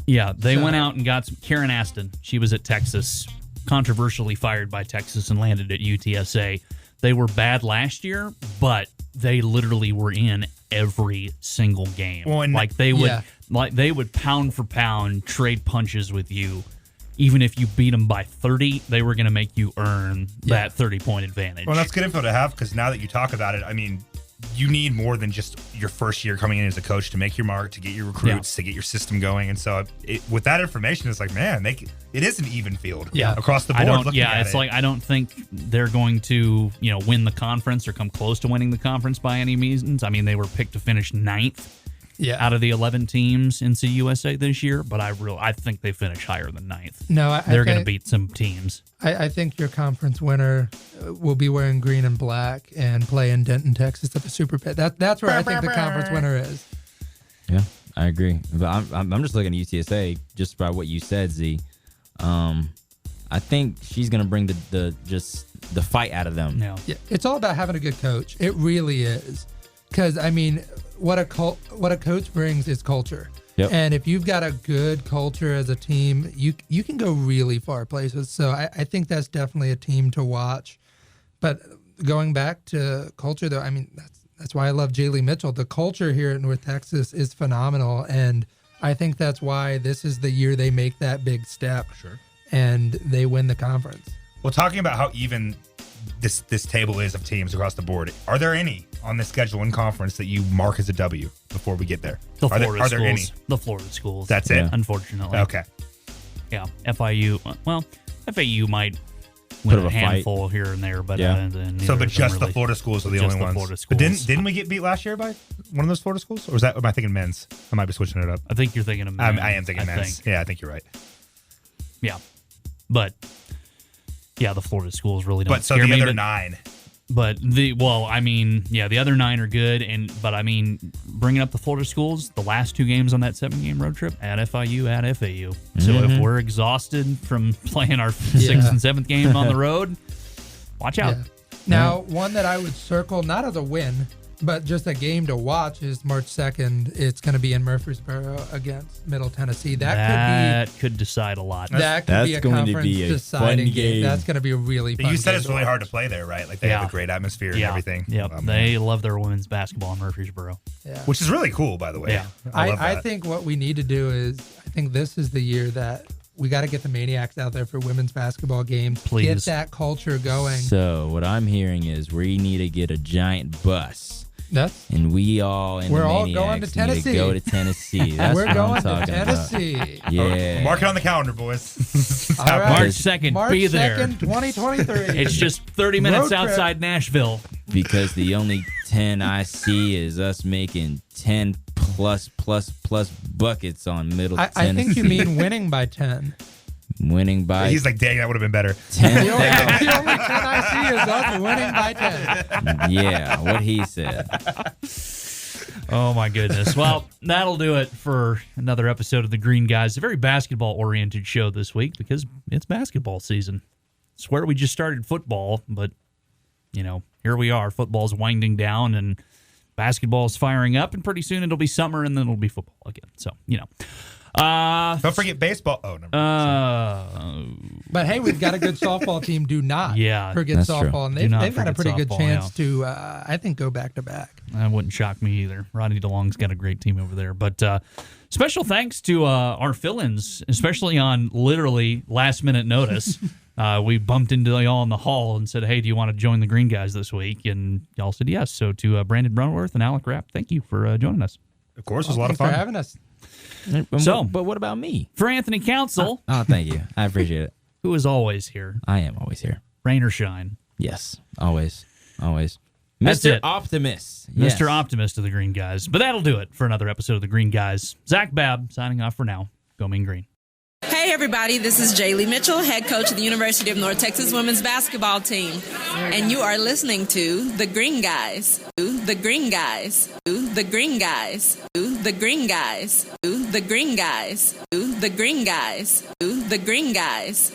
Yeah, they So- went out and got Karen Aston. She was at Texas, controversially fired by Texas and landed at UTSA. They were bad last year, but they literally were in every single game. Well, and- they would pound for pound trade punches with you. Even if you beat them by 30, they were going to make you earn that 30-point advantage. Well, that's good info to have because now that you talk about it, I mean, you need more than just your first year coming in as a coach to make your mark, to get your recruits, to get your system going. And so, with that information, it's like, man, it is an even field across the board. I don't think they're going to, win the conference or come close to winning the conference by any means. I mean, they were picked to finish 9th out of the 11 teams in CUSA this year, but I think they finish higher than 9th. No, They're going to beat some teams. I think your conference winner will be wearing green and black and play in Denton, Texas at the Super Pit. That's where I think the conference winner is. Yeah, I agree. But I'm just looking at UTSA just by what you said, Z. I think she's gonna bring the fight out of them. No. Yeah, it's all about having a good coach. It really is, because I mean, what a coach brings is culture. Yep. And if you've got a good culture as a team, you can go really far places. So I think that's definitely a team to watch. But going back to culture, though, I mean, that's why I love Jaylee Mitchell. The culture here at North Texas is phenomenal, and I think that's why this is the year they make that big step. Sure. And they win the conference. Well, talking about how even this table is of teams across the board, are there any on the schedule in conference that you mark as a W before we get there? The Are Florida there schools. any? The Florida schools. That's it? Unfortunately. Okay. Yeah. FIU. Well, FAU might Put win up a a fight. handful here and there, but Yeah. But just the Florida schools are the Just only the ones. Florida But schools. didn't we get beat last year by one of those Florida schools? Or am I thinking men's? I might be switching it up. I think you're thinking of I men's. am thinking men's. think. Yeah, I think you're right. Yeah. But yeah, the Florida schools really don't But so scare the me, other but- 9. But the other 9 are good, but I mean, bringing up the Florida schools, the last 2 games on that 7-game road trip at FIU, at FAU. So if we're exhausted from playing our 6th and 7th game on the road, watch out. Yeah. Now, one that I would circle, not as a win, but just a game to watch, is March 2nd. It's going to be in Murfreesboro against Middle Tennessee. That could decide a lot. That could That's be a going to conference be a deciding fun game. That's going to be a really fun You said game it's really watch. hard to play there, right? Like they have a great atmosphere and everything. Yep. They love their women's basketball in Murfreesboro. Yeah. Which is really cool, by the way. Yeah. I love I that. think what we need to do is, I think this is the year that we got to get the Maniacs out there for women's basketball games. Please. Get that culture going. So what I'm hearing is we need to get a giant bus, That's and we all in We're the all Maniacs going to need Tennessee. to go to Tennessee. That's we're what going I'm to talking Tennessee. about. Yeah. Mark it on the calendar, boys. All right. March 2nd, March be there. 2nd, 2023. It's just 30 minutes Road trip. outside Nashville. Because the only 10 I see is us making 10 plus buckets on Middle I Tennessee. think you mean winning by 10. winning by He's like, dang, that would have been better. 10,000. The only 10 I see is us winning by 10. Yeah, what he said. Oh, my goodness. Well, that'll do it for another episode of The Green Guys. A very basketball-oriented show this week because it's basketball season. I swear we just started football, but, here we are. Football's winding down and basketball's firing up, and pretty soon it'll be summer and then it'll be football again. So, Don't forget baseball. Oh, never mind. But hey, we've got a good softball team. Do not forget that's true. softball. And Do not they've got a forget pretty good softball, chance to, I think, go back to back. That wouldn't shock me either. Rodney DeLong's got a great team over there. But special thanks to our fill-ins, especially on literally last-minute notice. We bumped into y'all in the hall and said, hey, do you want to join the Green Guys this week? And y'all said yes. So to Brandon Brunworth and Alec Rapp, thank you for joining us. Of course, it was a lot of Thanks fun. for having us. But what about me? For Anthony Council, Oh, thank you. I appreciate it. who is always here, I am always here. rain or shine. Yes, always. That's Mr. it. Optimist. Mr. Yes. Optimist of the Green Guys. But that'll do it for another episode of the Green Guys. Zach Babb signing off for now. Go Mean Green. Hey everybody, this is Jaylee Mitchell, head coach of the University of North Texas women's basketball team. And you are listening to The Green Guys. The Green Guys. The Green Guys. The Green Guys. The Green Guys. The Green Guys. The Green Guys.